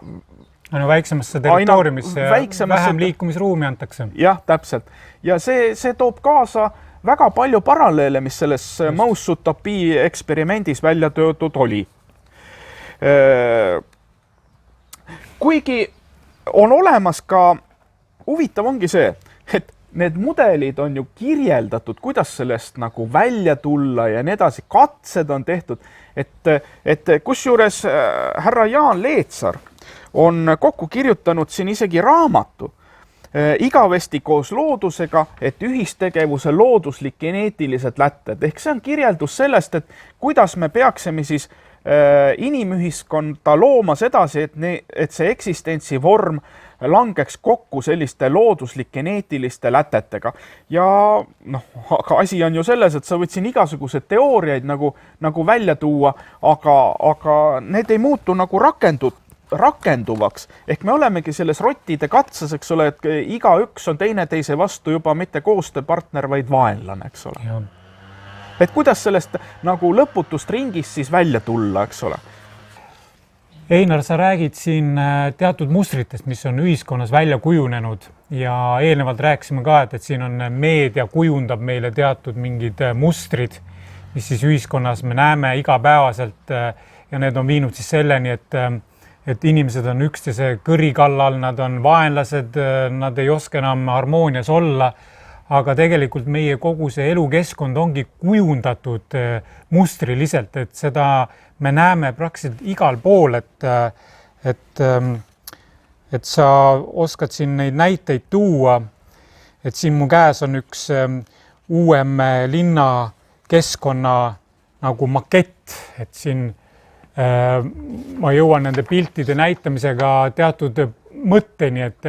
väiksemasse territooriumisse ja vähem liikumisruumi antakse.
Jah, täpselt. Ja see toob kaasa väga palju paralleele, mis selles Mauss-Utopii eksperimendis välja töötud oli. Kuigi on olemas ka, huvitav ongi see, et need mudelid on ju kirjeldatud, kuidas sellest nagu välja tulla ja nii edasi, katsed on tehtud, et kusjuures härra Jaan Leetsar on kokku kirjutanud siin isegi raamatu Igavesti koos loodusega, et ühistegevuse looduslik geneetilised lätted. Ehk see on kirjeldus sellest, et kuidas me peaksime siis inimühiskonda loomas edasi, et see eksistentsi vorm langeks kokku selliste looduslik geneetiliste lätetega. Ja aga asi on ju selles, et sa võid siin igasugused teooriaid nagu välja tuua, aga need ei muutu nagu rakenduvaks. Ehk me olemegi selles rottide katses, eks ole, et igaüks on teineteise vastu juba mitte koostööpartner, vaid vaenlane, eks ole.
Ja.
Et kuidas sellest nagu lõputust ringist siis välja tulla, eks ole?
Einar, sa räägid siin teatud mustritest, mis on ühiskonnas välja kujunenud ja eelnevalt rääkisime ka, et siin on meedia kujundab meile teatud mingid mustrid, mis siis ühiskonnas me näeme igapäevaselt ja need on viinud siis selleni, et inimesed on üksteise kõri kallal, nad on vaenlased, nad ei oska enam harmoonias olla, aga tegelikult meie kogu see elukeskkond ongi kujundatud mustriliselt, et seda me näeme praktiliselt igal pool, et sa oskad siin neid näiteid tuua, et siin mu käes on üks uuem linnakeskkonna nagu makett, et siin ma jõuan nende piltide näitamisega teatud mõtteni, et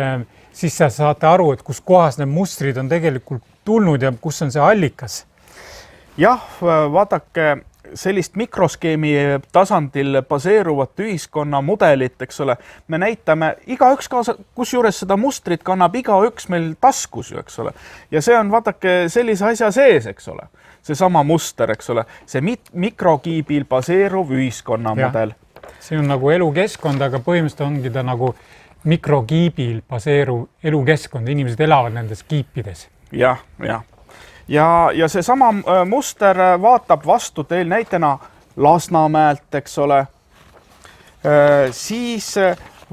siis sa saate aru, et kus kohas need mustrid on tegelikult tulnud ja kus on see allikas.
Jah, vaadake sellist mikroskeemi tasandil baseeruvat ühiskonna mudelit, eks ole, me näitame igaüks kaasa, kusjuures seda mustrit kannab igaüks meil taskus, eks ole. Ja see on, vaadake, sellise asja sees, eks ole. See sama muster, eks ole, see mikrokiibil baseeruv ühiskonna mudel.
See on nagu elukeskkond, aga põhimõtteliselt ongi ta nagu mikrokiibil baseeruv elukeskkond, inimesed elavad nendes kiipides.
Ja see sama muster vaatab vastu teil näitena Lasnamäelt, eks ole. Siis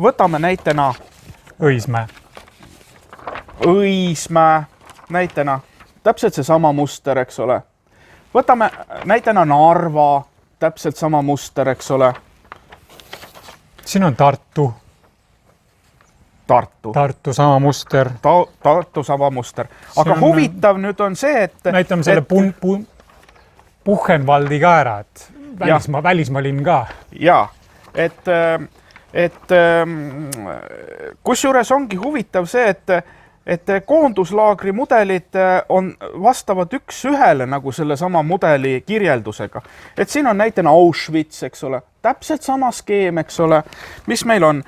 võtame näitena Õismäe näitena, täpselt see sama muster, eks ole. Võtame näitena Narva, täpselt sama muster, eks ole.
Siin on Tartu sama muster.
Tartu sama muster. Aga huvitav nüüd on see, et...
Näitame selle Buchenwaldi ka ära, et välismaalinn ka.
Jaa, et kusjuures ongi huvitav see, et koonduslaagri mudelid on vastavad üks ühele nagu selle sama mudeli kirjeldusega. Et siin on näitena Auschwitz, eks ole, täpselt sama skeem, eks ole, mis meil on.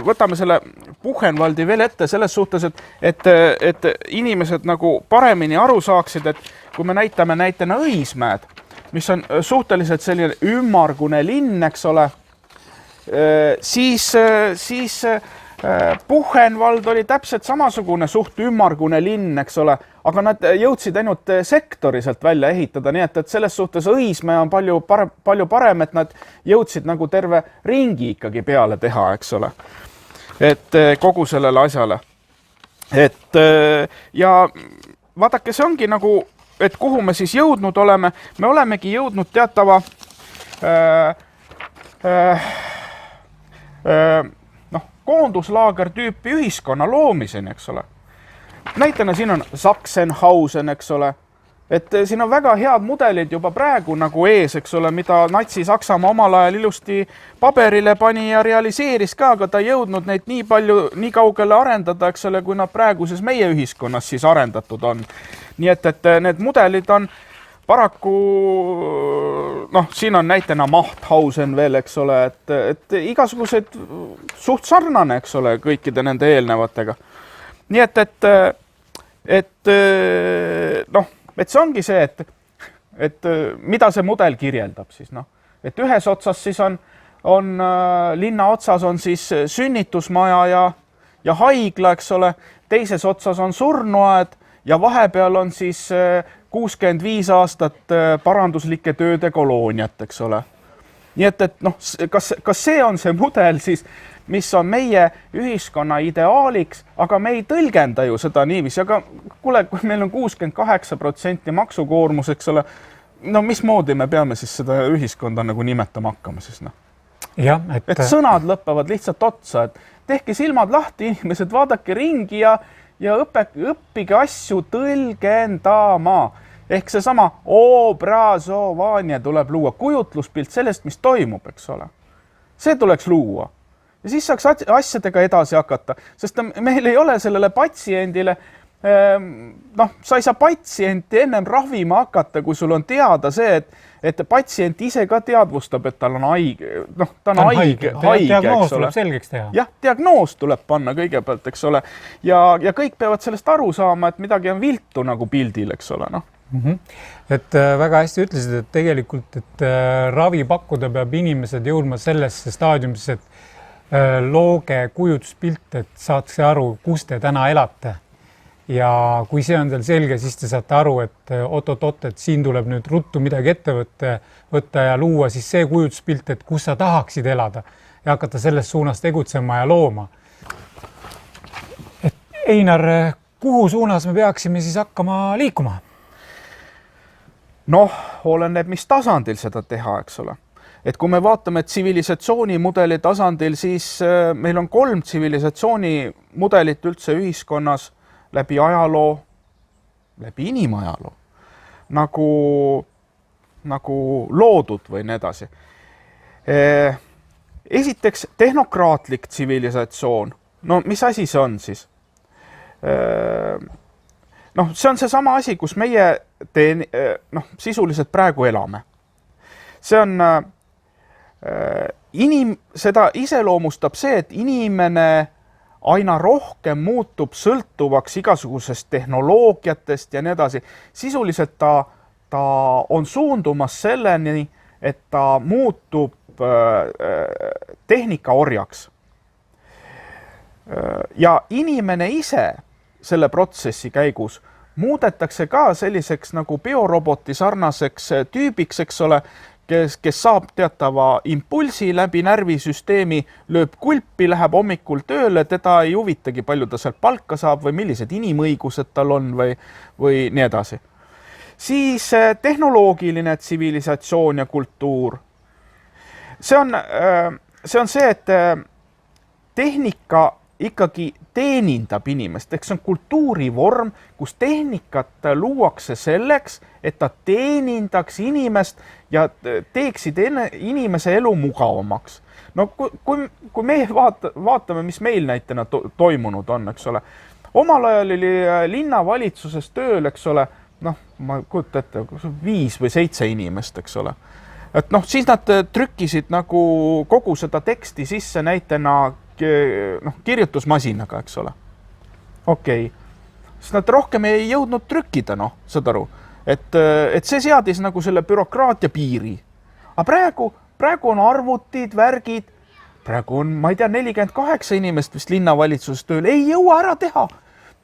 Võtame selle Buchenwaldi veel ette selles suhtes, et inimesed nagu paremini aru saaksid, et kui me näitame näitena Õismäed, mis on suhteliselt selline ümmargune linn, eks ole, siis Buchenwald oli täpselt samasugune suht ümmargune linn, eks ole, aga nad jõudsid ainult sektoriselt välja ehitada, nii et selles suhtes Õismäe on palju parem, et nad jõudsid nagu terve ringi ikkagi peale teha, eks ole. Et kogu sellele asjale. Ja vaadake, see ongi nagu, et kuhu me siis jõudnud oleme. Me olemegi jõudnud teatava koonduslaager tüüpi ühiskonna loomiseni, eks ole. Näitena siin on Sachsenhausen, eks ole. Et siin on väga head mudelid juba praegu nagu ees, eks ole, mida Natsi-Saksamaa omal ajal ilusti paberile pani ja realiseeris ka, aga ta jõudnud neid nii kaugele arendada, eks ole, kui nad praeguses meie ühiskonnas siis arendatud on. Nii et need mudelid on paraku, siin on näitena Machthausen veel, eks ole, et igasugused suht sarnane, eks ole, kõikide nende eelnevatega. Nii et see ongi see, et mida see mudel kirjeldab siis, et ühes otsas siis on linna otsas on siis sünnitusmaja ja haigla, eks ole, teises otsas on surnuaed ja vahepeal on siis 65 aastat paranduslike tööde kolooniat, eks ole. Nii et noh, kas see on see mudel siis, mis on meie ühiskonna ideaaliks, aga me ei tõlgenda ju seda niiviisi, aga kuule, kui meil on 68% maksukoormus, eks ole, no mismoodi me peame siis seda ühiskonda nagu nimetama hakkama siis, noh?
jah,
et sõnad lõpevad lihtsalt otsa, et tehke silmad lahti, inimesed, vaadake ringi ja õppige asju tõlgendama. Ehk seesama obrazovanje tuleb luua, kujutluspilt sellest, mis toimub, eks ole. See tuleks luua. Ja siis saaks asjadega edasi hakata, sest meil ei ole sellele patsiendile, noh, sa ei saa patsienti ennem ravima hakata, kui sul on teada see, et patsient ise ka teadvustab, et tal on haige, noh, ta on haige,
diagnoos tuleb selgeks teha.
Jah, diagnoos tuleb panna kõigepealt, eks ole, ja kõik peavad sellest aru saama, et midagi on viltu nagu pildil, eks ole, noh.
Et väga hästi ütlesid, et tegelikult, et ravi pakkuda peab inimesed jõudma sellesse staadiumisse, et looge kujutuspilt, et saatse aru, kus te täna elate. Ja kui see on teil selge, siis te saate aru, et oot, et siin tuleb nüüd ruttu midagi ette võtta ja luua siis see kujutuspilt, et kus sa tahaksid elada ja hakata selles suunas tegutsema ja looma. Et Einar, kuhu suunas me peaksime siis hakkama liikuma?
Noh, oleneb, mis tasandil seda teha, eks ole. Et kui me vaatame tsivilisatsioonimudeli tasandil, siis meil on 3 tsivilisatsioonimudelit üldse ühiskonnas läbi ajaloo, läbi inimajaloo, nagu loodud või nii edasi. Esiteks, tehnokraatlik tsivilisatsioon. No mis asi see on siis? Noh, see on see sama asi, kus meie sisuliselt praegu elame. See on, seda iseloomustab see, et inimene aina rohkem muutub sõltuvaks igasugusest tehnoloogiatest ja nii edasi. Sisuliselt ta on suundumas selleni, et ta muutub tehnika orjaks. Ja inimene ise selle protsessi käigus muudetakse ka selliseks nagu bioroboti sarnaseks tüübiks, eks ole, kes saab teatava impulsi läbi närvisüsteemi, lööb kulpi, läheb hommikul tööle, teda ei huvitagi, palju ta sealt palka saab või millised inimõigused tal on või nii edasi. Siis tehnoloogiline tsivilisatsioon ja kultuur. See on see, et tehnika ikkagi teenindab inimest, eks see on kultuurivorm, kus tehnikat luuakse selleks, et ta teenindaks inimest ja teeksid inimese elu mugavamaks. No kui me vaatame, mis meil näitena toimunud on, eks ole. Omal ajal oli linnavalitsuses tööl, eks ole, noh, ma kujutan ette, 5 või 7 inimest, eks ole. Et noh, siis nad trükkisid nagu kogu seda teksti sisse näitena kirjutusmasinaga, eks ole. Okei. Siis nad rohkem ei jõudnud trükkida, noh, saad aru. Et see seadis nagu selle bürokraatia piiri. Aga praegu on arvutid, värgid, praegu on, ma ei tea, 48 inimest vist linnavalitsuses tööl, ei jõua ära teha.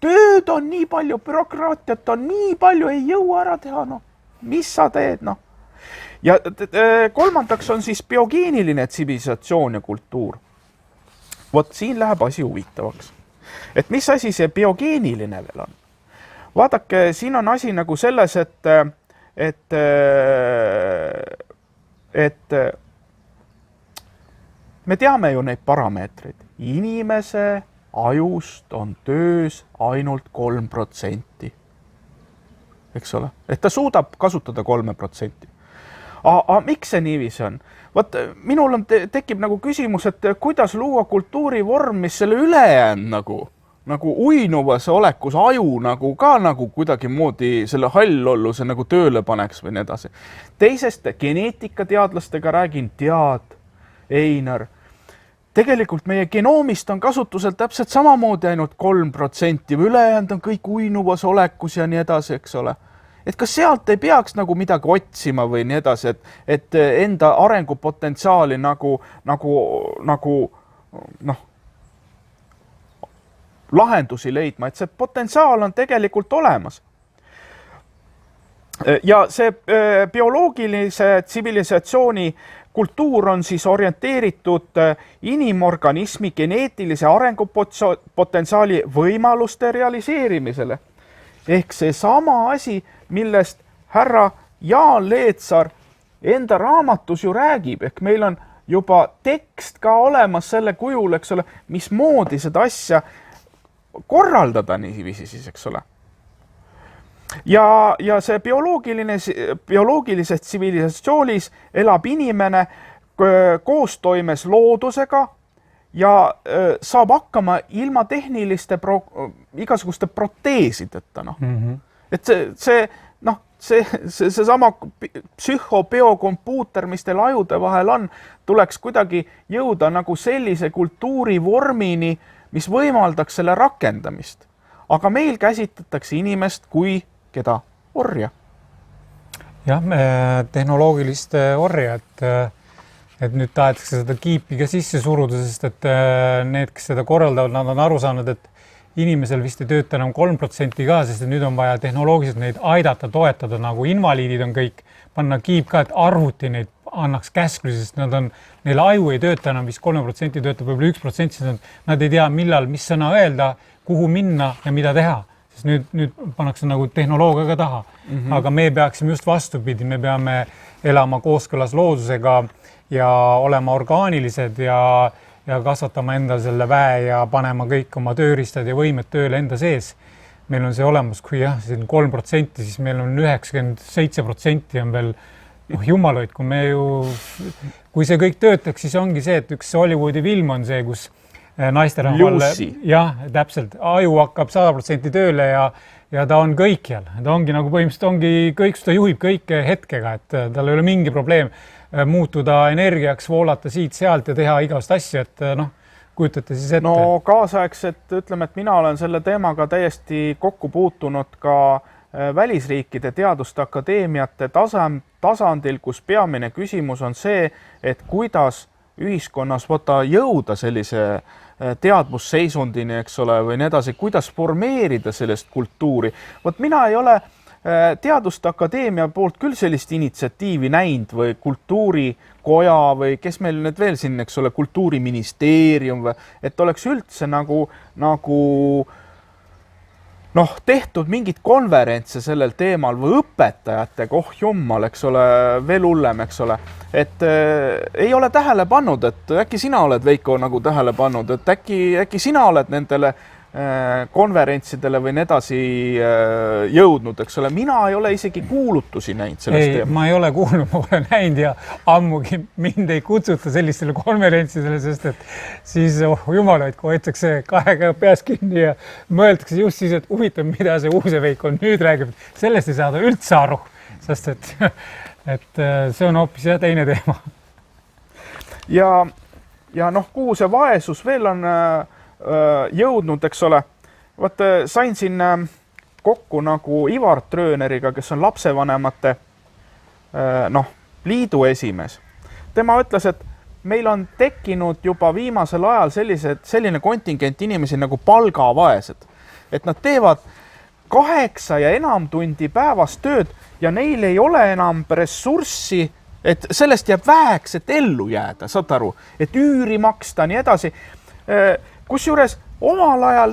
Tööd on nii palju, bürokraatiat on nii palju, ei jõua ära teha, noh. Mis sa teed, noh. Ja kolmandaks on siis biogeeniline tsivilisatsioon ja kultuur. Vot siin läheb asi huvitavaks. Et mis asi see biogeeniline veel on? Vaadake, siin on asi nagu selles, et me teame ju neid parameetreid. Inimese ajust on töös ainult 3%. Eks ole? Et ta suudab kasutada 3%. Aga miks see niiviisi on? Vot minul tekib nagu küsimus, et kuidas luua kultuurivorm, mis selle ülejäänud nagu uinuvas olekus aju nagu ka nagu kuidagi moodi selle hallolluse nagu tööle paneks või nii edasi. Teisest geneetikateadlastega räägin, Einar, tegelikult meie genoomist on kasutusel täpselt samamoodi ainult 3% või ülejäänud on kõik uinuvas olekus ja nii edasi, eks ole. Et kas sealt ei peaks nagu midagi otsima või nii edasi, et enda arengupotentsiaali nagu lahendusi leidma, et see potentsiaal on tegelikult olemas. Ja see bioloogilise tsivilisatsiooni kultuur on siis orienteeritud inimorganismi geneetilise arengupotentsiaali võimaluste realiseerimisele. Ehk see sama asi, millest härra Jaan Leetsar enda raamatus ju räägib, ehk meil on juba tekst ka olemas selle kujul, eks ole, mismoodi seda asja korraldada niiviisi siis, eks ole. Ja see bioloogilises tsivilisatsioonis elab inimene koostoimes loodusega ja saab hakkama ilma tehniliste igasuguste proteesideta. No. Et see sama psühhobiokompuuter, mis teil ajude vahel on, tuleks kuidagi jõuda nagu sellise kultuurivormini, mis võimaldaks selle rakendamist. Aga meil käsitletakse inimest kui keda? Orja.
Jah, tehnoloogilist orja, et nüüd tahetakse seda kiipi ka sisse suruda, sest et need, kes seda korraldavad, nad on aru saanud, et inimesel vist ei tööta enam 3% ka, sest nüüd on vaja tehnoloogiliselt neid aidata, toetada, nagu invaliidid on kõik, panna kiip ka, et arvuti neid annaks käsklusi, sest neil aju ei tööta enam vist 3%, töötab võib-olla 1%, sest nad ei tea, millal, mis sõna öelda, kuhu minna ja mida teha. Sest nüüd pannakse nagu tehnoloogiaga taha. Aga me peaksime just vastupidi, me peame elama kooskõlas loodusega ja olema orgaanilised ja kasvatama enda selle väe ja panema kõik oma tööriistad ja võimed tööle enda sees. Meil on see olemas, kui jah, siin 3%, siis meil on 97% on veel jumaloid, kui see kõik töötaks, siis ongi see, et üks Hollywoodi film on see, kus naisterahval, jah, täpselt, aju hakkab 100% tööle ja ta on kõikjal. Ta ongi nagu põhimõtteliselt ongi kõik, ta juhib kõike hetkega, et tal ei ole mingi probleem muutuda energiaks, voolata siit-sealt ja teha igast asja, et kujutate siis ette.
No kaasaegselt ütleme, et mina olen selle teemaga täiesti kokku puutunud ka välisriikide teaduste akadeemiate tasandil, kus peamine küsimus on see, et kuidas ühiskonnas jõuda sellise teadmusseisundini, eks ole, või nii edasi, kuidas formeerida sellest kultuuri. Mina ei ole teaduste akadeemia poolt küll sellist initsiatiivi näinud või kultuurikoja või kes meil nüüd veel siin, eks ole, kultuuriministeerium või, et oleks üldse nagu tehtud mingit konverentse sellel teemal või õpetajatega, jummal, eks ole, veel hullem, eks ole. Et ei ole tähele pannud, et äkki sina oled, Veiko, nagu tähele pannud, et äkki sina oled nendele konverentsidele või edasi jõudnud, eks ole. Mina ei ole isegi kuulutusi näinud sellest teemast.
Ma ei ole kuulnud, ma olen näinud ja ammugi mind ei kutsuta sellistele konverentsidele, sest et siis jumalaid, kui hoitakse kahega peas kinni ja mõeldakse just siis, et huvitav, mida see Uuse Veiko nüüd räägib. Sellest ei saada üldse aru, sest et see on hoopis teine teema.
Ja kuhu see vaesus veel on jõudnud, eks ole. Sain siin kokku nagu Ivar Trööneriga, kes on lapsevanemate liidu esimees. Tema ütles, et meil on tekkinud juba viimasel ajal selline kontingent inimesi nagu palgavaesed. Et nad teevad 8 ja enam tundi päevas tööd ja neil ei ole enam ressurssi, et sellest jääb väheks, et ellu jääda, saad aru, et üüri maksta, nii edasi. Kusjuures omal ajal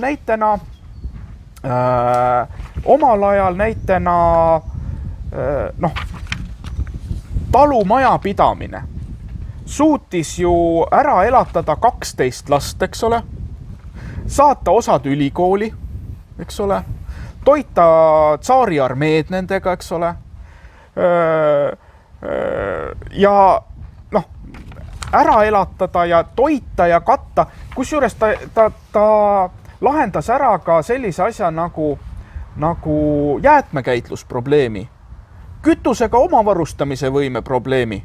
näitena talumaja pidamine suutis ju ära elatada 12 last, eks ole, saata osad ülikooli, eks ole, toita tsaariarmeed nendega, eks ole, ja ära elatada ja toita ja katta. Kusjuures ta lahendas ära ka sellise asja nagu jäätmekäitlusprobleemi, kütusega omavarustamise võime probleemi.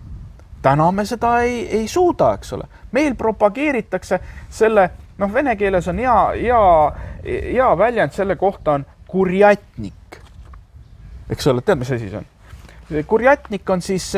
Täna me seda ei suuda, eks ole. Meil propageeritakse selle, vene keeles on hea väljend selle kohta on kurjatnik. Eks ole, tead, mis asi see on? Kurjatnik on siis,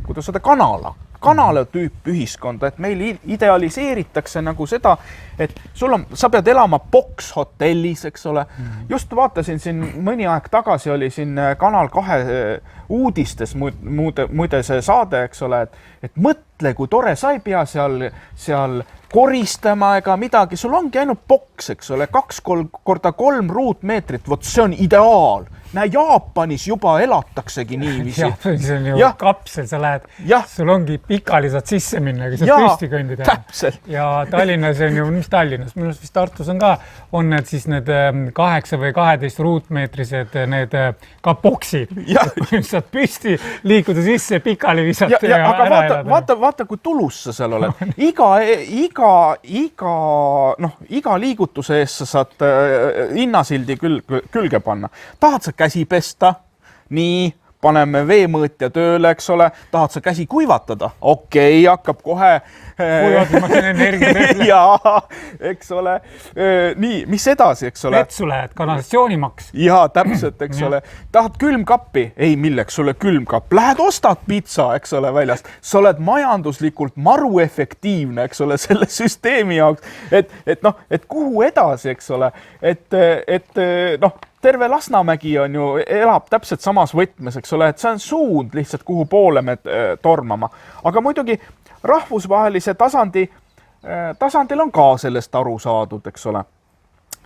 kuidas seda kanala. kanala tüüp ühiskonda, et meil idealiseeritakse nagu seda, et sa pead elama boks-hotellis, eks ole. Just vaatasin siin mõni aeg tagasi oli siin Kanal 2 uudistes muide see saade, eks ole, et mõtle, kui tore, sa ei pea seal koristama ega midagi, sul ongi ainult boks, eks ole, 2x3 ruutmeetrit, vot see on ideaal. Näe, Jaapanis juba elataksegi niiviisi.
See on ju kapsel, sa lähed, sul ongi pikali saad sisse minna, kui sa püsti kõndid.
Täpselt.
Ja Tallinnas on ju, mis Tallinnas, minu vist Tartus on ka, on need siis need 8 või 12 ruutmeetrised need ka boksid. Kui saad püsti liikuda sisse, pikali visata ja ära elada.
Vaata, kui tulus sa seal oled. Iga liigutuse eest sa saad hinnasildi külge panna. Tahad sa käsi pesta? Nii, paneme veemõõtja tööle, eks ole. Tahad sa käsi kuivatada? Okei, hakkab kohe
kuivatamine energia.
Jaa, eks ole. Nii, mis edasi, eks ole?
Vetsu lähed, kanalisatsioonimaks.
Jaa, täpselt, eks ole. Tahad külmkappi? Ei, milleks sulle külmkapp? Lähed ostad pitsa, eks ole, väljast. Sa oled majanduslikult maru efektiivne, eks ole, selle süsteemi jaoks. Et kuhu edasi, eks ole? Terve Lasnamägi on ju, elab täpselt samas võtmes, eks ole, et see on suund lihtsalt, kuhu poole me tormama. Aga muidugi rahvusvahelise tasandil on ka sellest aru saadud, eks ole.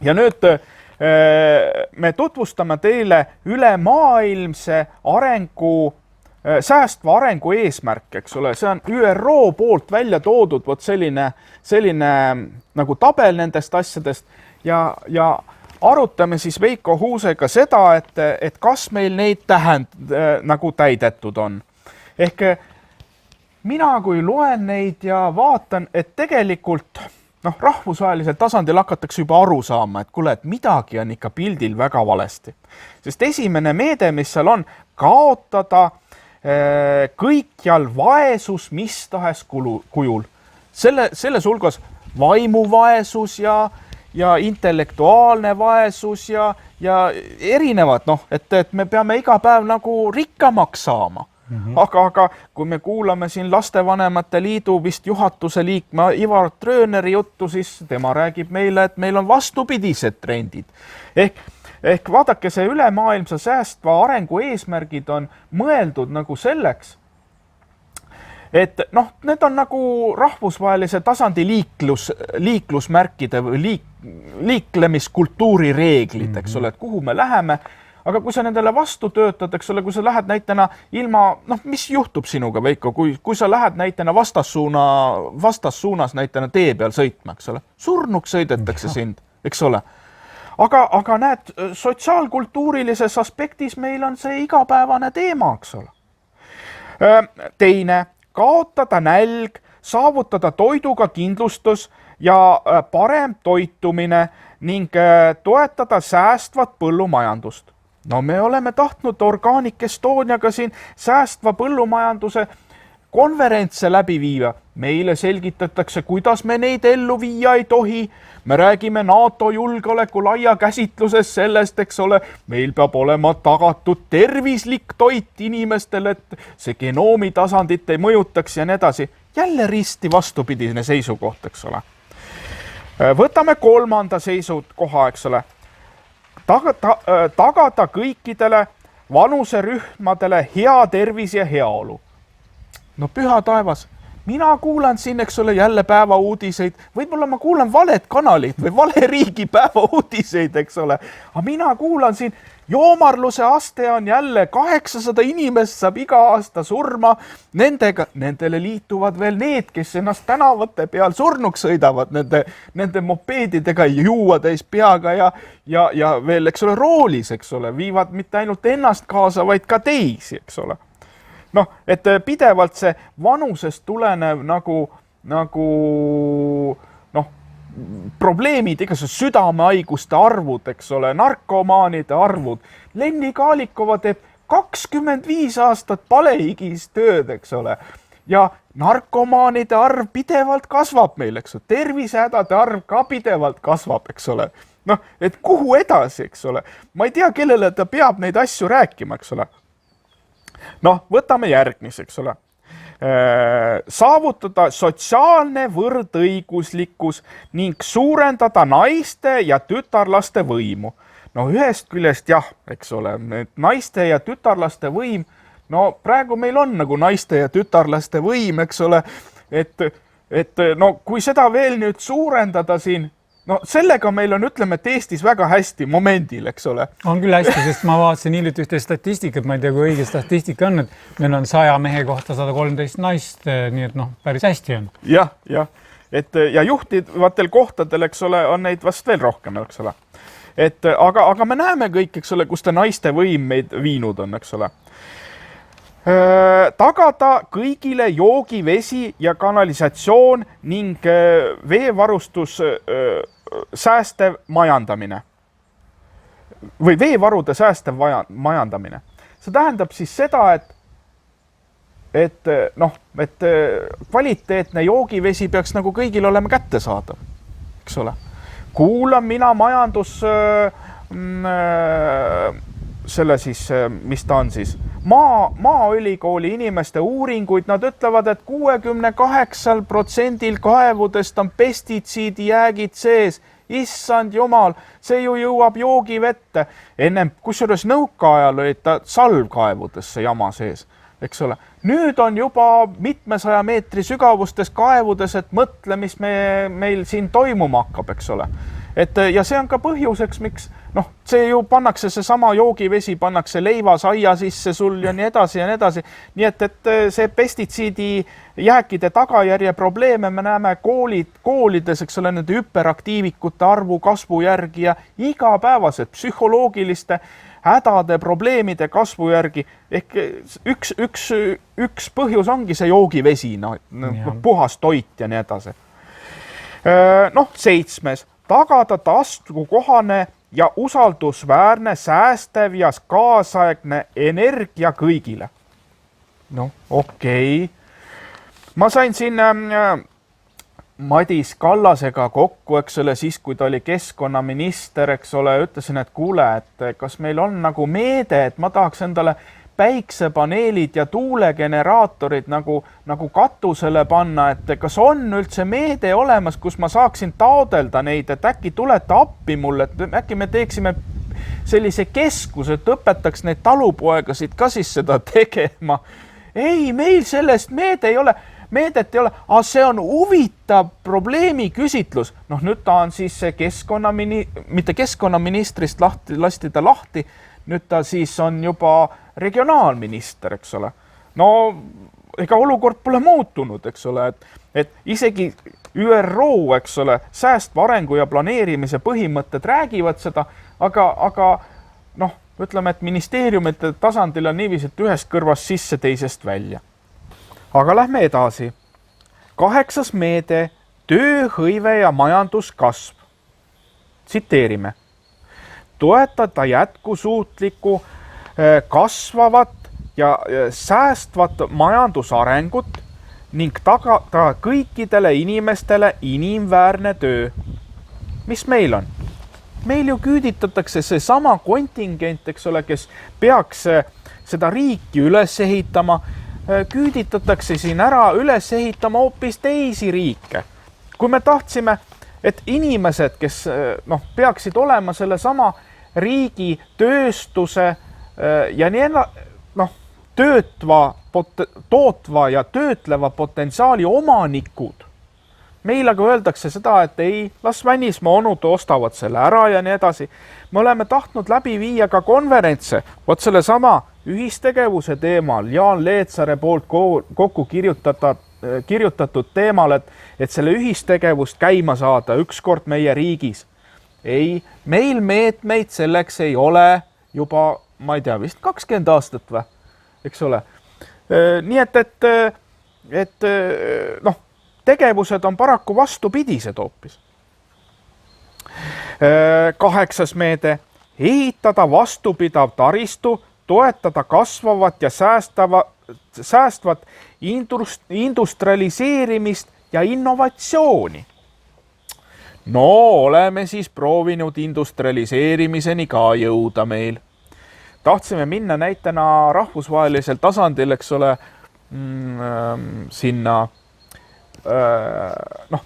Ja nüüd me tutvustame teile ülemaailmse säästva arengu eesmärk, eks ole. See on ÜRO poolt välja toodud selline nagu tabel nendest asjadest ja arutame siis Veiko Huusega seda, et kas meil neid nagu täidetud on. Ehk mina kui loen neid ja vaatan, et tegelikult rahvusvahelisel tasandil hakatakse juba aru saama, et kuule, et midagi on ikka pildil väga valesti. Sest esimene meede, mis seal on, kaotada kõikjal vaesus mis tahes kujul. Selles hulgas vaimuvaesus ja intellektuaalne vaesus ja erinevad, et me peame iga päev nagu rikkamaks saama. Aga kui me kuulame siin Lastevanemate Liidu vist juhatuse liikme Ivar Trööneri juttu, siis tema räägib meile, et meil on vastupidised trendid. Ehk vaadake, see ülemaailmse säästva arengu eesmärgid on mõeldud nagu selleks, et need on nagu rahvusvahelise tasandi liiklusmärkide või liiklemiskultuuri reeglid, eks ole, et kuhu me läheme. Aga kui sa nendele vastu töötad, eks ole, kui sa lähed näitena ilma, mis juhtub sinuga, Veiko, kui sa lähed näitena vastassuunas näitena tee peal sõitma, eks ole, surnuks sõidetakse sind, eks ole. Aga näed, sotsiaalkultuurilises aspektis meil on see igapäevane teema, eks ole. Teine, kaotada nälg, saavutada toiduga kindlustus ja parem toitumine ning toetada säästvat põllumajandust. Me oleme tahtnud Organic Estoniaga siin säästva põllumajanduse konverentse läbi viia. Meile selgitatakse, kuidas me neid ellu viia ei tohi. Me räägime NATO julgeoleku laia käsitluses sellest, eks ole, meil peab olema tagatud tervislik toit inimestele, et see genoomi tasandit ei mõjutaks ja nii edasi. Jälle risti vastupidine seisukoht, eks ole. Võtame kolmanda seisukoha, eks ole. Tagada kõikidele vanuserühmadele hea tervis ja heaolu. Püha taevas, mina kuulan siin, eks ole, jälle päevauudiseid, võib-olla ma kuulan valet kanalit või vale riigi päevauudiseid, eks ole, aga mina kuulan siin, joomarluse aste on jälle 800 inimest saab iga aasta surma, nendele liituvad veel need, kes ennast tänavate peal surnuks sõidavad, nende mopeedidega juua täis peaga ja veel, eks ole, roolis, eks ole, viivad mitte ainult ennast kaasa, vaid ka teisi, eks ole. Et pidevalt see vanusest tulenev probleemid, igasugused südamehaiguste arvud, eks ole, narkomaanide arvud. Lenni Kaalikova teeb 25 aastat palehigis tööd, eks ole. Ja narkomaanide arv pidevalt kasvab meil, eks ole. Tervisehädade arv ka pidevalt kasvab, eks ole. Et kuhu edasi, eks ole. Ma ei tea, kellele ta peab neid asju rääkima, eks ole. Võtame järgmiseks, eks ole. saavutada sotsiaalne võrdõiguslikkus ning suurendada naiste ja tütarlaste võimu. No ühest küljest jah, eks ole, naiste ja tütarlaste võim, no praegu meil on nagu naiste ja tütarlaste võim, eks ole, et no kui seda veel nüüd suurendada siin, no sellega meil on, ütleme, et Eestis väga hästi momendil, eks ole.
On küll hästi, sest ma vaatasin hiljuti ühte statistikat, ma ei tea, kui õige statistika on, et meil on 100 mehe kohta 113 naist, nii et päris hästi on.
Jah, ja juhtivatel kohtadel, eks ole, on neid vast veel rohkem, eks ole. Aga me näeme kõik, eks ole, kus ta naiste võim meid viinud on, eks ole. Tagada kõigile joogivesi ja kanalisatsioon ning veevarustus säästev majandamine või veevarude säästev majandamine. See tähendab siis seda, et kvaliteetne joogivesi peaks nagu kõigil olema kättesaadav, eks ole. Kuulan mina majandus selle siis, mis ta on siis, Maaülikooli inimeste uuringuid, nad ütlevad, et 68% kaevudest on pestitsiidijäägid sees. Issand jumal, see ju jõuab joogivette. Ennem, kusjuures nõukaajal olid ta salvkaevudesse jama sees, eks ole. Nüüd on juba mitmesaja meetri sügavustes kaevudes, et mõtle, mis meil siin toimuma hakkab, eks ole. Ja see on ka põhjuseks, miks see ju pannakse, see sama joogivesi pannakse leivasaia sisse sul ja nii edasi ja nii edasi. Nii et see pestitsiidi jääkide tagajärje probleeme me näeme koolides, eks ole, nende hüperaktiivikute arvu kasvu järgi ja igapäevased psühholoogiliste hädade probleemide kasvu järgi. Ehk üks põhjus ongi see joogivesi, puhas toit ja nii edasi. 7. Tagada taskukohane ja usaldusväärne, säästev ja kaasaegne energia kõigile. Okei. Ma sain siin Madis Kallasega kokku, eks ole, siis kui ta oli keskkonnaminister, eks ole, ütlesin, et kuule, et kas meil on nagu meede, et ma tahaks endale päiksepaneelid ja tuulegeneraatorid nagu katusele panna, et kas on üldse meede olemas, kus ma saaksin taodelda neid, et äkki tulete appi mulle, et äkki me teeksime sellise keskuse, et õpetaks neid talupoegasid ka siis seda tegema. Ei, meil sellest meedet ei ole, aga see on huvitav probleemi küsitlus. Nüüd ta on siis mitte keskkonnaministrist lasti ta lahti, nüüd ta siis on juba regionaalminister, eks ole. Ega olukord pole muutunud, eks ole, et isegi ÜRO, eks ole, säästva arengu ja planeerimise põhimõtted räägivad seda, aga ütleme, et ministeeriumite tasandil on niiviisi, et ühest kõrvast sisse, teisest välja. Aga lähme edasi. 8. meede, tööhõive ja majanduskasv. Tsiteerime. Toetada jätkusuutlikku, kasvavat ja säästvat majandusarengut ning tagada kõikidele inimestele inimväärne töö. Mis meil on? Meil ju küüditatakse see sama kontingent, eks ole, kes peaks seda riiki üles ehitama, küüditatakse siin ära üles ehitama hoopis teisi riike. Kui me tahtsime, et inimesed, kes peaksid olema selle sama riigi tööstuse ja tootva ja töötleva potentsiaali omanikud. Meil aga öeldakse seda, et ei, las vänismaa onud ostavad selle ära ja nii edasi. Me oleme tahtnud läbi viia ka konverentse, selle sama ühistegevuse teemal, Jaan Leetsare poolt kokku kirjutatud teemal, et selle ühistegevust käima saada ükskord meie riigis. Ei, meil meetmeid selleks ei ole juba, ma ei tea, vist 20 aastat või, eks ole. Nii et tegevused on paraku vastupidised hoopis. 8. meede, ehitada vastupidav taristu, toetada kasvavat ja säästvat industrialiseerimist ja innovatsiooni. Oleme siis proovinud industrialiseerimiseni ka jõuda meil. Tahtsime minna näitena rahvusvahelisel tasandil, eks ole, sinna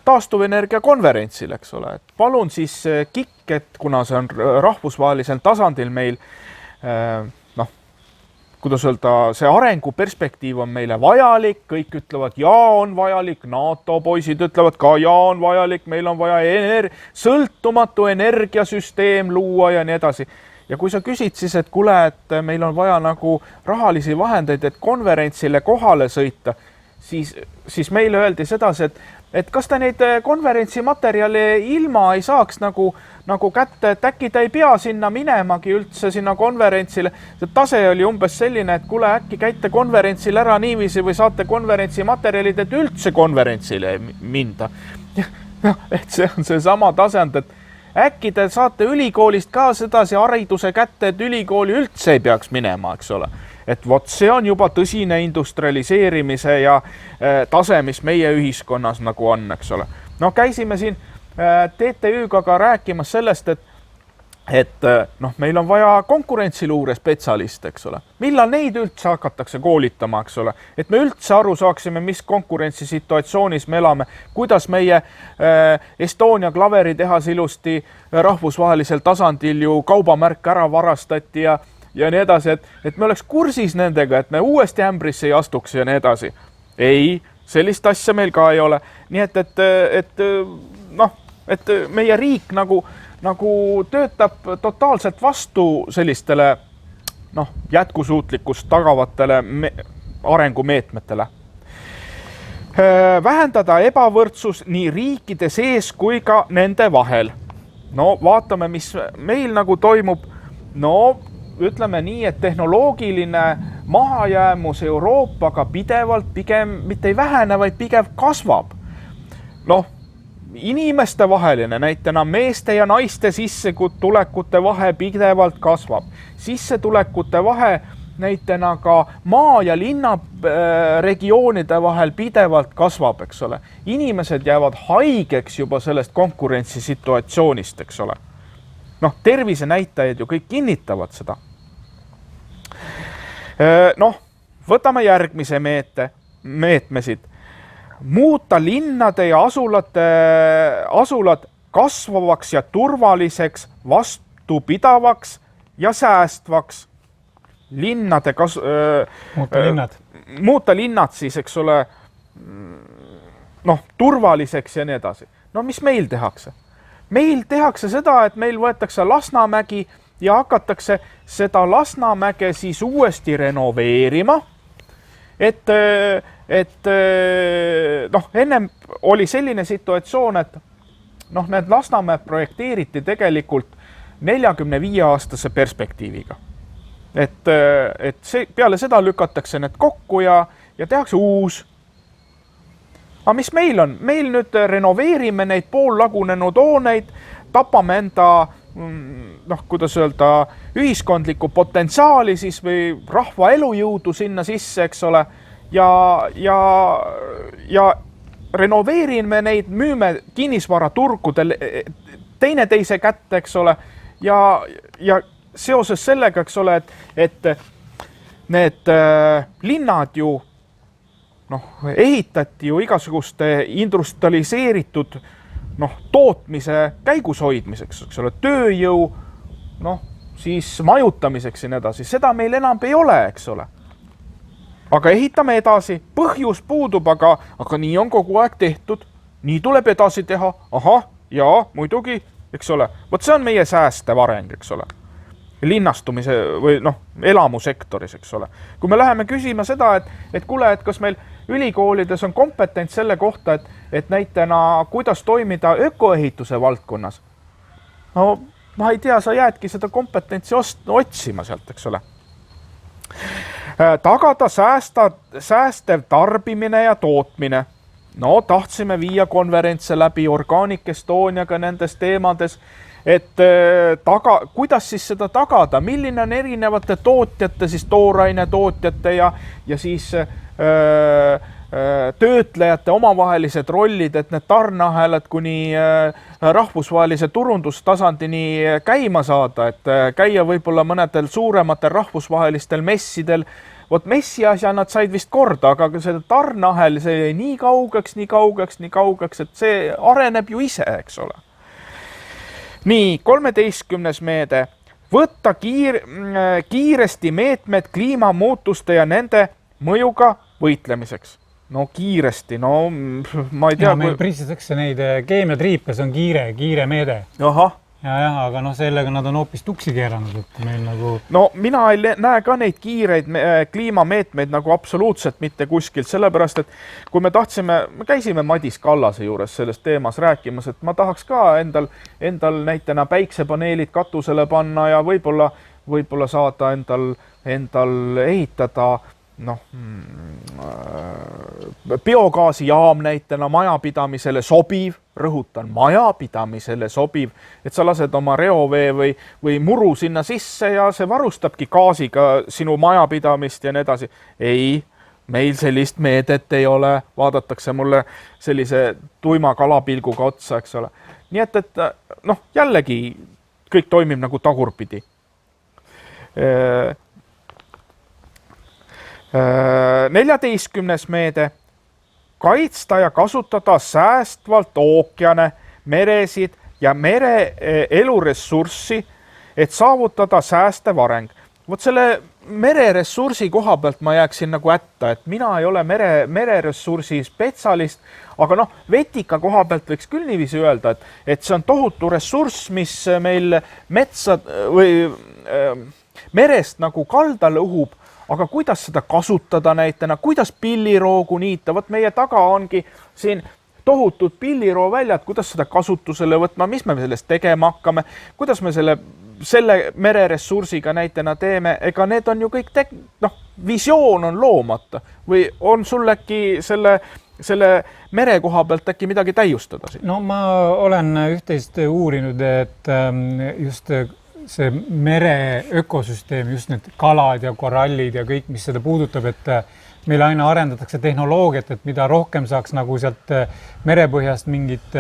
taastuvenergia konverentsil, eks ole, et palun siis KIK, et kuna see on rahvusvahelisel tasandil meil, kuidas öelda, see arenguperspektiiv on meile vajalik, kõik ütlevad jaa, on vajalik, NATO poisid ütlevad ka jaa, on vajalik, meil on vaja sõltumatu energiasüsteem luua ja nii edasi. Ja kui sa küsid siis, et kuule, et meil on vaja nagu rahalisi vahendeid, et konverentsile kohale sõita, siis meile öeldi sedasi, et kas ta neid konverentsi materjali ilma ei saaks nagu kätte, et äkki ta ei pea sinna minemagi üldse sinna konverentsile. See tase oli umbes selline, et kuule, äkki käite konverentsil ära niiviisi või saate konverentsi materjalid, et üldse konverentsile minda. Et see on see sama tasand, et äkki te saate ülikoolist ka sedasi hariduse kätte, et ülikooli üldse ei peaks minema, eks ole. Et vot see on juba tõsine industrialiseerimise ja tase, mis meie ühiskonnas nagu on, eks ole. No käisime siin TTÜ-ga ka rääkimas sellest, et meil on vaja konkurentsiluure spetsialiste, eks ole. Millal neid üldse hakatakse koolitama, eks ole. Et me üldse aru saaksime, mis konkurentsisituatsioonis me elame, kuidas meie Estonia klaveritehas ilusti rahvusvahelisel tasandil ju kaubamärk ära varastati ja nii edasi, et me oleks kursis nendega, et me uuesti ämbrisse ei astuks ja nii edasi. Ei, sellist asja meil ka ei ole. Nii et meie riik nagu töötab totaalselt vastu sellistele jätkusuutlikkust tagavatele arengumeetmetele. Vähendada ebavõrdsus nii riikide sees kui ka nende vahel. No vaatame, mis meil nagu toimub. Ütleme nii, et tehnoloogiline mahajäämus Euroopaga pidevalt pigem mitte ei vähene, vaid pigem kasvab. Inimeste vaheline, näitena meeste ja naiste sissetulekute vahe pidevalt kasvab. Sissetulekute vahe näitena ka maa- ja linnaregioonide vahel pidevalt kasvab, eks ole. Inimesed jäävad haigeks juba sellest konkurentsisituatsioonist, eks ole. Tervise näitajad ju kõik kinnitavad seda. Võtame järgmise meetmesid. Muuta linnade ja asulad kasvavaks ja turvaliseks, vastupidavaks ja säästvaks. Muuta linnad siis, eks ole, turvaliseks ja nii edasi. Mis meil tehakse? Meil tehakse seda, et meil võetakse Lasnamägi ja hakatakse seda Lasnamäge siis uuesti renoveerima. Ennem oli selline situatsioon, et need Lasnamäe projekteeriti tegelikult 45-aastase perspektiiviga. Et peale seda lükatakse need kokku ja tehakse uus. Aga mis meil on? Meil nüüd renoveerime neid poollagunenud hooneid, tapame enda, kuidas öelda, ühiskondlikku potentsiaali siis või rahva elujõudu sinna sisse, eks ole, ja renoveerime neid, müüme kinnisvaraturgudel teineteise kätte, eks ole, ja seoses sellega, eks ole, et need linnad ju ehitati ju igasuguste industrialiseeritud tootmise käigus hoidmiseks, eks ole, tööjõu, siis majutamiseks ja nii edasi. Seda meil enam ei ole, eks ole. Aga ehitame edasi, põhjus puudub, aga nii on kogu aeg tehtud. Nii tuleb edasi teha. Ahah, jaa, muidugi, eks ole. Võt see on meie säästev areng, eks ole. Linnastumise või elamusektoris, eks ole. Kui me läheme küsima seda, et kuule, et kas meil ülikoolides on kompetents selle kohta, et näitena kuidas toimida ökoehituse valdkonnas. Ma ei tea, sa jäädki seda kompetentsi otsima sealt, eks ole. Tagada säästev tarbimine ja tootmine. Tahtsime viia konverentse läbi Organic Estoniaga nendes teemades, et kuidas siis seda tagada, milline on erinevate tootjate, siis tooraine tootjate ja siis töötlejate omavahelised rollid, et need tarneahelad kuni rahvusvahelise turundustasandini käima saada, et käia võib-olla mõnedel suurematel rahvusvahelistel messidel, vot messi asja nad said vist korda, aga see tarneahel, see jäi nii kaugeks, et see areneb ju ise, eks ole. Nii, 13. meede. Võtta kiiresti meetmed kliimamuutuste ja nende mõjuga võitlemiseks. No kiiresti, no ma ei tea.
Ja meil pritsitakse neid keemiatriipe, see on kiire meede.
Ahah.
Ja, aga no sellega nad on hoopis tuksi keeranud, et meil nagu...
No mina ei näe ka neid kiireid kliimameetmeid nagu absoluutselt mitte kuskilt, sellepärast, et kui me käisime Madis Kallase juures selles teemas rääkimas, et ma tahaks ka endal näitena päiksepaneelid katusele panna ja võib-olla saada endal ehitada biogaasijaam näitena majapidamisele sobiv, rõhutan, majapidamisele sobiv, et sa lased oma reovee või muru sinna sisse ja see varustabki gaasiga sinu majapidamist ja nii edasi. Ei, meil sellist meedet ei ole, vaadatakse mulle sellise tuima kalapilguga otsa, eks ole. Nii et jällegi kõik toimib nagu tagurpidi. 14. meede. Kaitsta ja kasutada säästvalt ookeane, meresid ja mere eluressurssi, et saavutada säästev areng. Vot selle mereressursi koha pealt ma jääksin nagu ätta, et mina ei ole mereressursi spetsialist, aga vetika koha pealt võiks küll niiviisi öelda, et see on tohutu ressurss, mis meil metsa või merest nagu kaldale õhub, aga kuidas seda kasutada näitena, kuidas pilliroogu niita, vot meie taga ongi siin tohutud pilliroo väljad, kuidas seda kasutusele võtma, mis me sellest tegema hakkame, kuidas me selle mereressursiga näitena teeme, ega need on ju kõik visioon on loomata või on sul äkki selle mere koha pealt äkki midagi täiustada siin?
No ma olen üht-teist uurinud, et just see mere ökosüsteem, just need kalad ja korallid ja kõik, mis seda puudutab, et meil aina arendatakse tehnoloogiat, et mida rohkem saaks nagu sealt merepõhjast mingit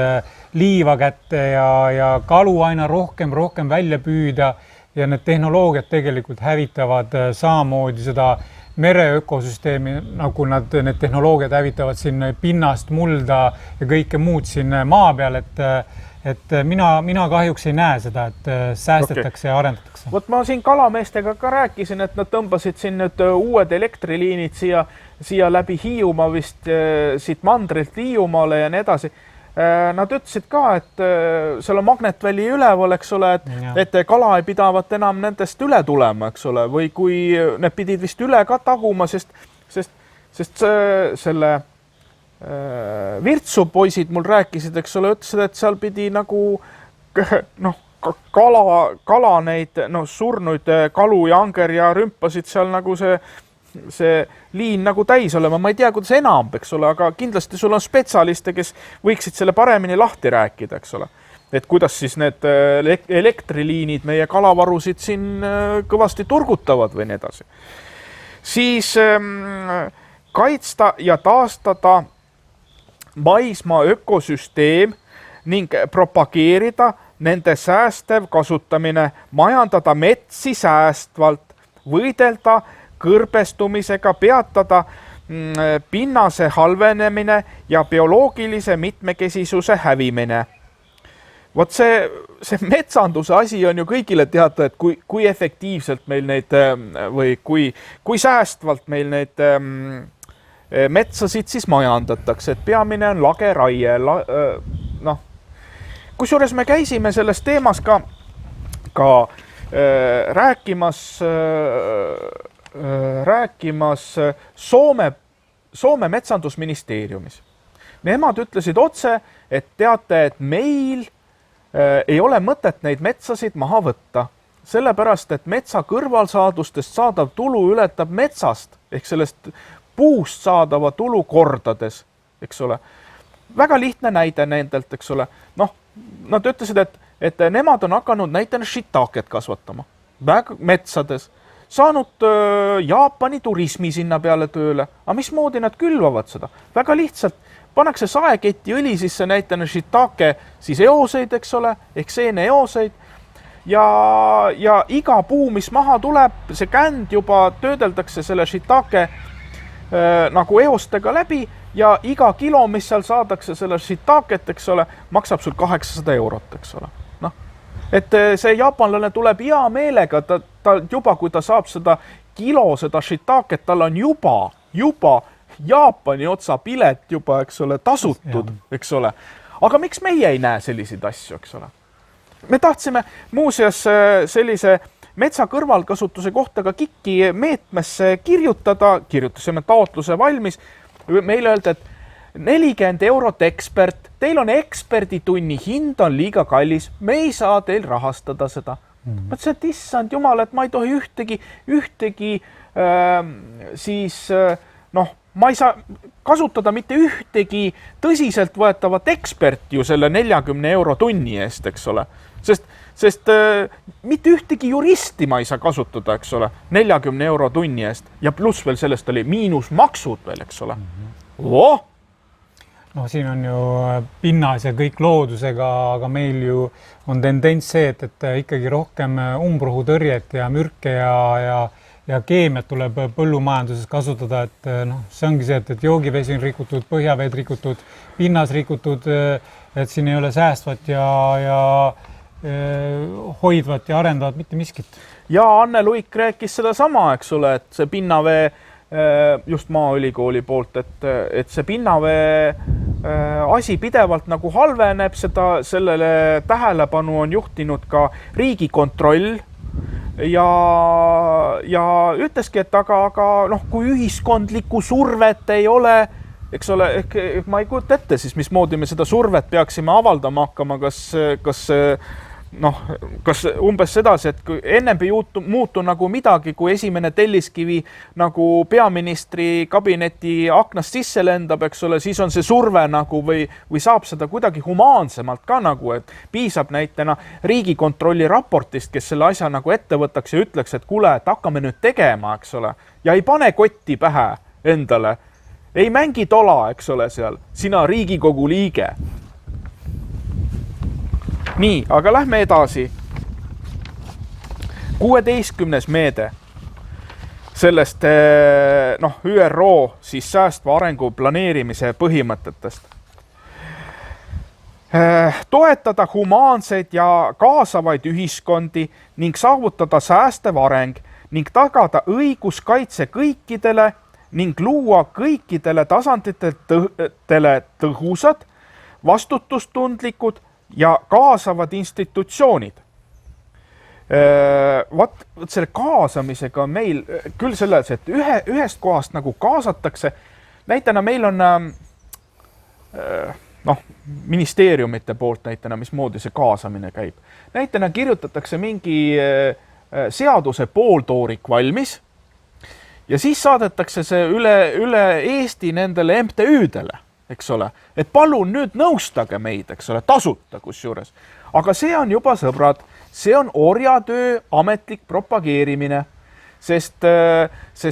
liiva kätte ja kalu aina rohkem välja püüda ja need tehnoloogiad tegelikult hävitavad samamoodi seda mere ökosüsteemi, nagu need tehnoloogiad hävitavad siin pinnast, mulda ja kõike muud siin maa peal, et mina kahjuks ei näe seda, et säästetakse ja arendatakse.
Vot ma siin kalameestega ka rääkisin, et nad tõmbasid siin nüüd uued elektriliinid siia läbi Hiiumaa vist siit mandrilt Hiiumaale ja nii edasi. Nad ütlesid ka, et seal on magnetväli üleval, eks ole, et kala ei pidavat enam nendest üle tulema, eks ole, või kui need pidid vist üle ka taguma, sest selle Virtsupoisid mul rääkisid, eks ole, ütlesid, et seal pidi nagu kala neid surnuid kalu ja anger ja rümpasid seal nagu see liin nagu täis olema. Ma ei tea, kuidas enam, eks ole, aga kindlasti sul on spetsialiste, kes võiksid selle paremini lahti rääkida, eks ole. Et kuidas siis need elektriliinid meie kalavarusid siin kõvasti turgutavad või nii edasi. Siis kaitsta ja taastada maismaa ökosüsteem ning propageerida nende säästev kasutamine, majandada metsi säästvalt, võidelda kõrbestumisega, peatada pinnase halvenemine ja bioloogilise mitmekesisuse hävimine. Vot see metsanduse asi on ju kõigile teada, et kui efektiivselt meil neid või kui säästvalt meil neid metsasid siis majandatakse, et peamine on lageraie. Kusjuures me käisime selles teemas ka rääkimas Soome metsandusministeeriumis. Nemad ütlesid otse, et teate, et meil ei ole mõtet neid metsasid maha võtta, sellepärast, et metsa kõrvalsaadustest saadav tulu ületab metsast ehk sellest puust saadava tulu kordades, eks ole. Väga lihtne näide nendelt, eks ole. Nad ütlesid, et nemad on hakanud näitena shitaket kasvatama metsades, saanud Jaapani turismi sinna peale tööle. Aga mismoodi nad külvavad seda? Väga lihtsalt pannakse saeketi õli sisse näitena shitake siis eoseid, eks ole, ehk seene eoseid ja iga puu, mis maha tuleb, see känd juba töödeldakse selle shiitake nagu eostega läbi ja iga kilo, mis seal saadakse selle shiitaket, eks ole, maksab sul 800 €, eks ole. Noh, et see jaapanlane tuleb hea meelega, ta juba, kui ta saab seda kilo, seda shiitaket, tal on juba Jaapani otsa pilet juba, eks ole, tasutud, eks ole. Aga miks meie ei näe selliseid asju, eks ole? Me tahtsime muuseas sellise metsa kõrvalkasutuse kohta ka KIK-i meetmesse kirjutasime taotluse valmis. Meile öeldi, et 40 € ekspert, teil on eksperditunni hind on liiga kallis, me ei saa teil rahastada seda. Mõtlesin, et issand jumal, et ma ei tohi ühtegi ma ei saa kasutada mitte ühtegi tõsiselt võetavat eksperti ju selle 40 € tunni eest, eks ole. Sest mitte ühtegi juristi ma ei saa kasutada, eks ole, 40 € tunni eest ja pluss veel sellest oli miinusmaksud veel, eks ole.
No siin on ju pinnas ja kõik loodusega, aga meil ju on tendents see, et ikkagi rohkem umbrohutõrjet ja mürke ja keemiat tuleb põllumajanduses kasutada, et see ongi see, et joogivesi on rikutud, põhjaveed rikutud, pinnas rikutud, et siin ei ole säästvat ja hoidvat ja arendavat mitte miskit.
Ja Anne Luik rääkis seda sama, eks ole, et see pinnavee just Maaülikooli poolt, et see pinnavee asi pidevalt nagu halveneb, sellele tähelepanu on juhtinud ka Riigikontroll ja ütleski, et aga kui ühiskondlikku survet ei ole, eks ole, ma ei kujuta ette siis, mismoodi me seda survet peaksime avaldama hakkama, kas umbes sedasi, et kui ennem ei muutu nagu midagi, kui esimene telliskivi nagu peaministri kabineti aknast sisse lendab, eks ole, siis on see surve nagu või saab seda kuidagi humaansemalt ka nagu, et piisab näitena Riigikontrolli raportist, kes selle asja nagu ette võtaks ja ütleks, et kuule, et hakkame nüüd tegema, eks ole, ja ei pane kotti pähe endale, ei mängi tola, eks ole, seal, sina Riigikogu liige. Nii, aga lähme edasi. 16. meede sellest ÜRO siis säästva arengu planeerimise põhimõtetest. Toetada humaanseid ja kaasavaid ühiskondi ning saavutada säästev areng ning tagada õiguskaitse kõikidele ning luua kõikidele tasanditele tõhusad, vastutustundlikud ja kaasavad institutsioonid. Vaat selle kaasamisega on meil küll selles, et ühest kohast nagu kaasatakse. Näitena meil on ministeeriumite poolt näitena, mismoodi see kaasamine käib. Näitena kirjutatakse mingi seaduse pooltoorik valmis ja siis saadetakse see üle Eesti nendele MTÜ-dele. Eks ole, et palun nüüd nõustage meid, eks ole, tasuta kusjuures. Aga see on juba, sõbrad, see on orjatöö ametlik propageerimine, sest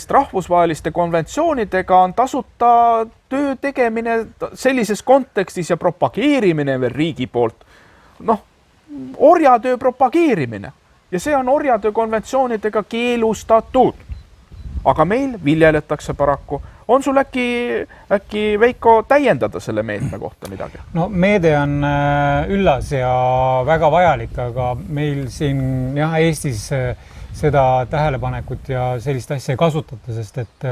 rahvusvaheliste konventsioonidega on tasuta töö tegemine sellises kontekstis ja propageerimine veel riigi poolt. Orjatöö propageerimine ja see on orjatöö konventsioonidega keelustatud. Aga meil viljeletakse paraku. On sul äkki Veiko täiendada selle meetme kohta midagi?
No meede on üllas ja väga vajalik, aga meil siin Eestis seda tähelepanekut ja sellist asja ei kasutata, sest et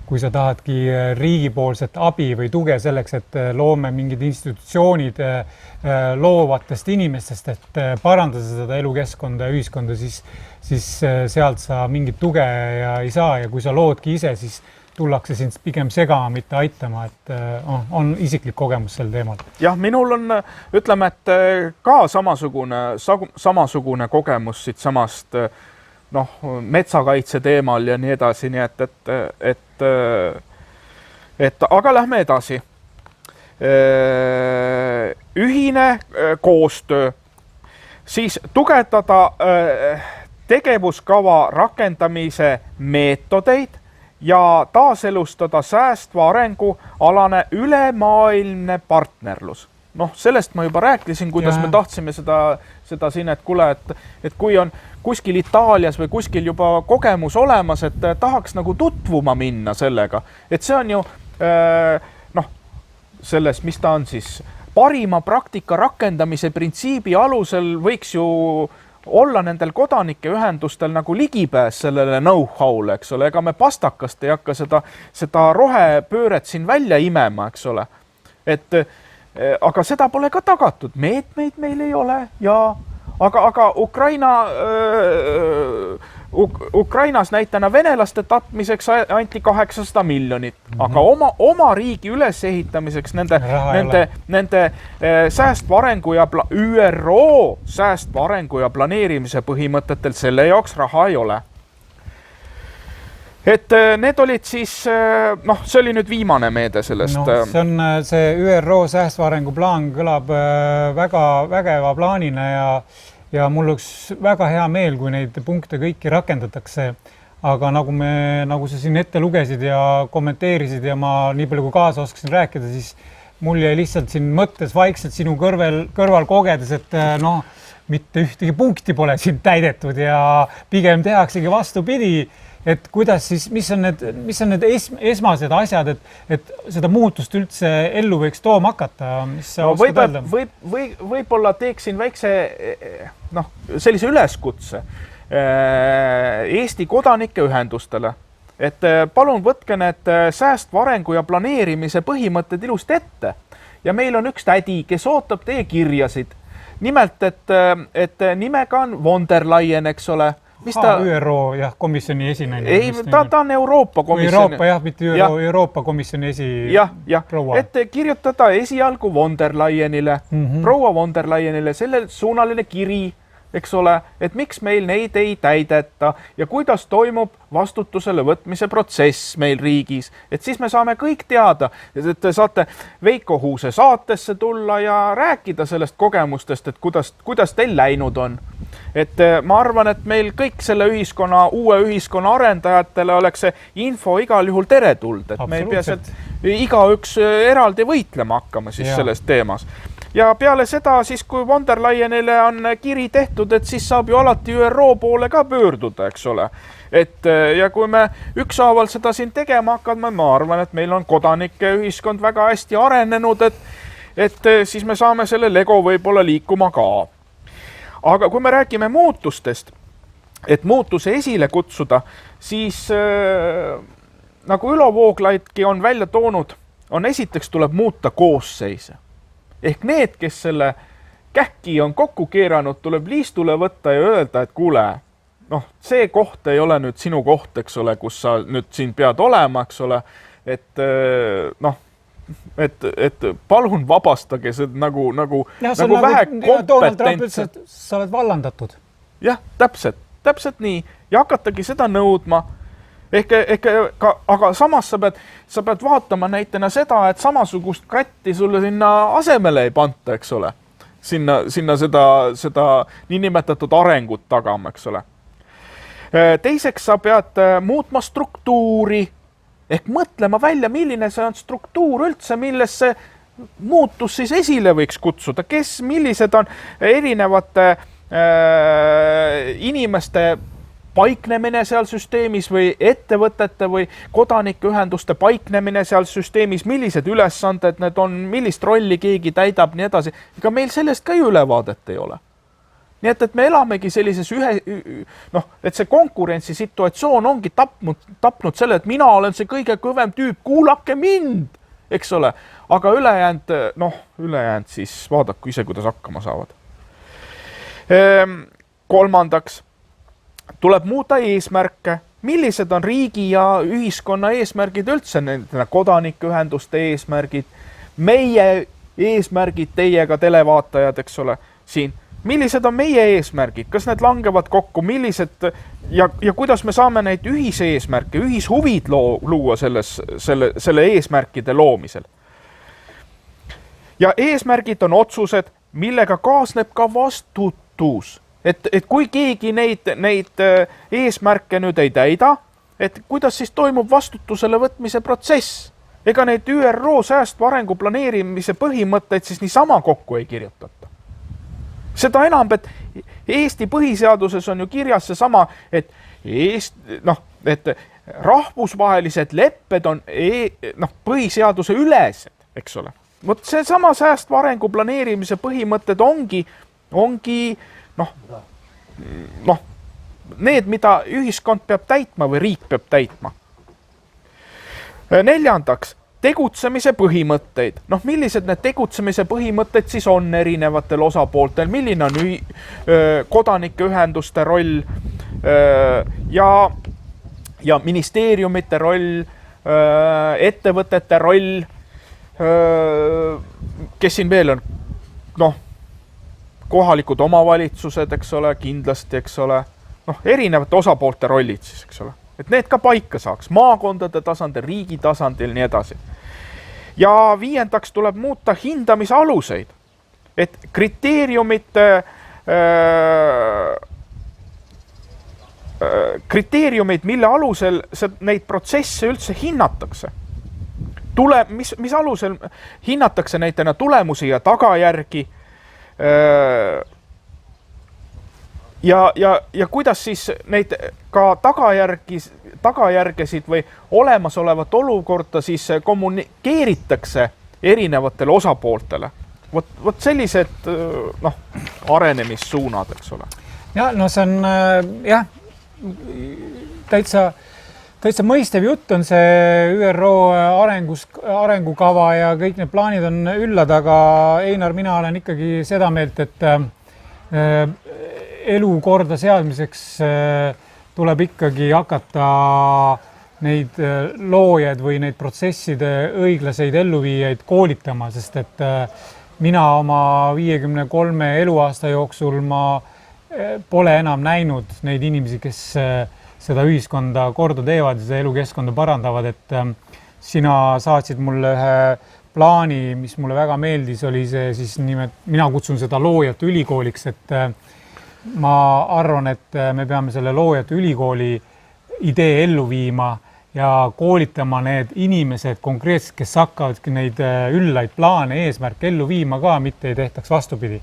kui sa tahadki riigipoolset abi või tuge selleks, et loome mingid institutsioonid loovatest inimestest, et parandada seda elukeskkonda ja ühiskonda, siis sealt sa mingit tuge ei saa ja kui sa loodki ise, siis tullakse sind pigem segama, mitte aitama, et on isiklik kogemus sel teemal.
Jah, minul on, ütleme, et ka samasugune kogemus siit samast metsakaitse teemal ja nii edasi, nii et aga lähme edasi. Ühine koostöö, siis tugevdada tegevuskava rakendamise meetodeid ja taaselustada säästva arengu alane ülemaailmne partnerlus. noh, sellest ma juba rääkisin, kuidas me tahtsime seda siin, et kuule, et kui on kuskil Itaalias või kuskil juba kogemus olemas, et tahaks nagu tutvuma minna sellega, et see on ju noh, selles, mis ta on siis, parima praktika rakendamise printsiibi alusel võiks ju olla nendel kodanike ühendustel nagu ligipääs sellele know-how'le, eks ole, ega me pastakast ei hakka seda rohepööret siin välja imema, eks ole. Aga seda pole ka tagatud, meetmeid meil ei ole ja aga Ukrainas näitena venelaste tapmiseks anti 800 miljonit, aga oma riigi ülesehitamiseks nende säästva arengu ja ÜRO säästva arengu ja planeerimise põhimõtetel selle jaoks raha ei ole. Et need olid siis, noh, see oli nüüd viimane meede sellest.
No, see ÜRO säästva arengu plaan kõlab väga vägeva plaanina ja mul oleks väga hea meel, kui neid punkte kõiki rakendatakse. Aga nagu sa siin ette lugesid ja kommenteerisid ja ma nii palju kui kaasa oskasin rääkida, siis mul jäi lihtsalt siin mõttes vaikselt sinu kõrval kogedes, et noh, mitte ühtegi punkti pole siin täidetud ja pigem tehaksegi vastupidi. Et kuidas siis, mis on need esmased asjad, et seda muutust üldse ellu võiks tooma hakata? Mis sa oskad öelda?
Võib-olla teeksin väikse sellise üleskutse Eesti kodanike ühendustele, et palun võtke need säästva arengu ja planeerimise põhimõtted ilusti ette. Ja meil on üks tädi, kes ootab teie kirjasid. Nimelt, et nimega on von der Leyen, eks ole.
ÜRO komisjoni esinaine.
Ei, ta on Euroopa komisjoni.
Mitte Euroopa komisjoni
proua. Et kirjutada esialgu von der Leyenile, proua von der Leyenile, selle suunaline kiri, eks ole, et miks meil neid ei täideta ja kuidas toimub vastutusele võtmise protsess meil riigis. Et siis me saame kõik teada, et te saate Veiko Huuse saatesse tulla ja rääkida sellest kogemustest, et kuidas teil läinud on. Et ma arvan, et meil kõik selle uue ühiskonna arendajatele oleks see info igal juhul teretuld, et me ei pea igaüks eraldi võitlema hakkama siis selles teemas. Ja peale seda siis, kui von der Leyenile on kiri tehtud, et siis saab ju alati ÜRO poole ka pöörduda, eks ole. Ja kui me ükshaaval seda siin tegema hakkame, ma arvan, et meil on kodanike ühiskond väga hästi arenenud, et siis me saame selle Lego võib-olla liikuma ka. Aga kui me räägime muutustest, et muutuse esile kutsuda, siis nagu Ülo Vooglaidki on välja toonud, on esiteks tuleb muuta koosseise. Ehk need, kes selle kähki on kokku keeranud, tuleb liistule võtta ja öelda, et kuule, noh, see koht ei ole nüüd sinu koht, eks ole, kus sa nüüd siin pead olema, eks ole, et noh, et palun vabastage see nagu vähe kompetentse.
Sa oled vallandatud.
Jah, täpselt nii. Ja hakatagi seda nõudma. Aga samas sa pead vaatama näitena seda, et samasugust kratti sulle sinna asemele ei panta, eks ole. Sinna seda niinimetatud arengut tagama, eks ole. Teiseks sa pead muutma struktuuri, ehk mõtlema välja, milline see on struktuur üldse, milles see muutus siis esile võiks kutsuda, millised on erinevate inimeste paiknemine seal süsteemis või ettevõtete või kodanikuühenduste paiknemine seal süsteemis, millised ülesanded need on, millist rolli keegi täidab, nii edasi. Ega meil sellest ka ju ülevaadet ei ole. Nii et me elamegi sellises et see konkurentsisituatsioon ongi tapnud selle, et mina olen see kõige kõvem tüüp, kuulake mind, eks ole. Aga ülejäänud siis vaadaku ise, kuidas hakkama saavad. Kolmandaks, tuleb muuta eesmärke. Millised on riigi ja ühiskonna eesmärgid üldse, nende kodanikuühenduste eesmärgid, meie eesmärgid teiega televaatajad, eks ole, siin. Millised on meie eesmärgid, kas need langevad kokku, millised ja kuidas me saame neid ühiseesmärke, ühishuvid luua selle eesmärkide loomisel. Ja eesmärgid on otsused, millega kaasneb ka vastutus. Et kui keegi neid eesmärke nüüd ei täida, et kuidas siis toimub vastutusele võtmise protsess? ega neid ÜRO säästva arengu planeerimise põhimõtteid siis niisama kokku ei kirjutata. Seda enam, et Eesti põhiseaduses on ju kirjas seesama, et et rahvusvahelised lepped on põhiseaduse ülesed, eks ole. Vot see sama säästva arengu planeerimise põhimõtted ongi need, mida ühiskond peab täitma või riik peab täitma. Neljandaks, tegutsemise põhimõtteid. Millised need tegutsemise põhimõtted siis on erinevatel osapooltel, milline on kodanike ühenduste roll ja ministeeriumite roll, ettevõtete roll, kes siin veel on, kohalikud omavalitsused, eks ole, kindlasti, eks ole, erinevate osapoolte rollid siis, eks ole, et need ka paika saaks, maakondade tasandil, riigi tasandil, nii edasi. Ja viiendaks tuleb muuta hindamise aluseid, et kriteeriumid, mille alusel neid protsesse üldse hinnatakse. Mis alusel hinnatakse näitena tulemusi ja tagajärgi ja kuidas siis neid ka tagajärgesid või olemasolevat olukorda siis kommunikeeritakse erinevatele osapooltele. Vot sellised arenemissuunad, eks ole.
Ja, see on täitsa mõistev jutt on see ÜRO arengukava ja kõik need plaanid on üllad, aga Einar, mina olen ikkagi seda meelt, et elu korda seadmiseks tuleb ikkagi hakata neid loojaid või neid protsesside õiglaseid elluviijaid koolitama, sest et mina oma 53 eluaasta jooksul ma pole enam näinud neid inimesi, kes seda ühiskonda korda teevad ja seda elukeskkonda parandavad, et sina saatsid mulle ühe plaani, mis mulle väga meeldis, oli see siis mina kutsun seda loojate ülikooliks, et ma arvan, et me peame selle loojate ülikooli idee ellu viima ja koolitama need inimesed konkreetselt, kes hakkavadki neid üllaid plaane, eesmärke ellu viima ka, mitte ei tehtaks vastupidi.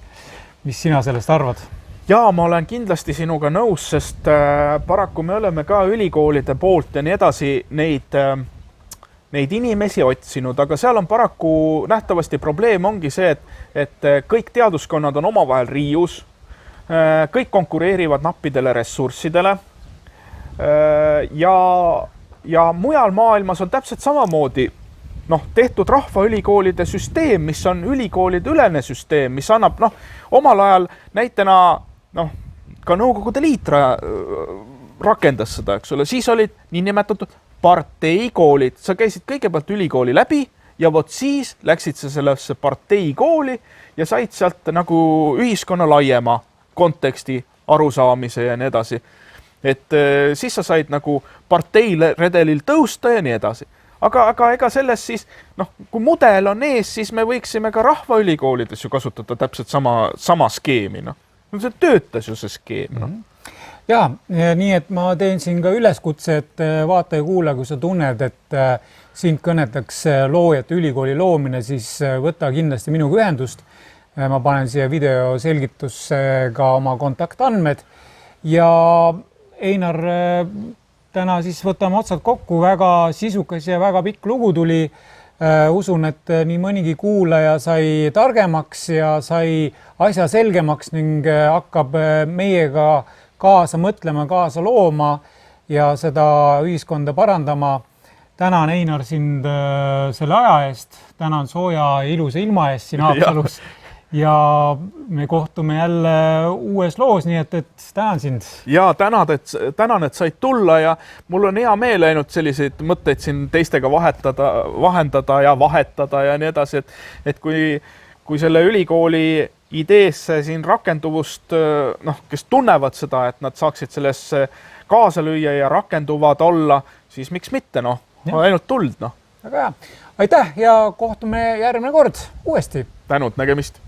Mis sina sellest arvad?
Jaa, ma olen kindlasti sinuga nõus, sest paraku me oleme ka ülikoolide poolt ja nii edasi neid inimesi otsinud, aga seal on paraku nähtavasti probleem ongi see, et kõik teaduskonnad on omavahel riius, kõik konkureerivad nappidele ressurssidele ja mujal maailmas on täpselt samamoodi tehtud rahvaülikoolide süsteem, mis on ülikoolide ülene süsteem, mis annab omal ajal näitena ka Nõukogude Liit rakendas seda, eks ole, siis olid niinimetatud parteikoolid, sa käisid kõigepealt ülikooli läbi ja vot siis läksid sa sellesse parteikooli ja said sealt nagu ühiskonna laiema konteksti arusaamise ja nii edasi. Et siis sa said nagu parteiredelil tõusta ja nii edasi. Aga ega selles siis, kui mudel on ees, siis me võiksime ka rahvaülikoolides ju kasutada täpselt sama skeemi. See töötas ju see skeem.
Ja, nii et ma teen siin ka üleskutse, et vaata ja kuula, kui sa tunned, et sind kõnetakse loojate ülikooli loomine, siis võta kindlasti minuga ühendust. Ma panen siia video selgitusse ka oma kontaktandmed ja Einar, täna siis võtame otsad kokku, väga sisukas ja väga pikk lugu tuli. Usun, et nii mõnigi kuulaja sai targemaks ja sai asja selgemaks ning hakkab meiega kaasa mõtlema, kaasa looma ja seda ühiskonda parandama. Tänan, Einar, sind selle aja eest. Tänan sooja ilusa ilma eest siin Haapsalus. Ja me kohtume jälle uues loos, nii et tänan sind. Ja tänan, et said tulla ja mul on hea meel ainult selliseid mõtteid siin teistega vahendada ja vahetada ja nii edasi, et kui selle ülikooli ideesse siin rakenduvust, kes tunnevad seda, et nad saaksid sellesse kaasa lüüa ja rakenduvad olla, siis miks mitte, ainult tuld. Väga hea. Aitäh ja kohtume järgmine kord uuesti.
Tänud, nägemist.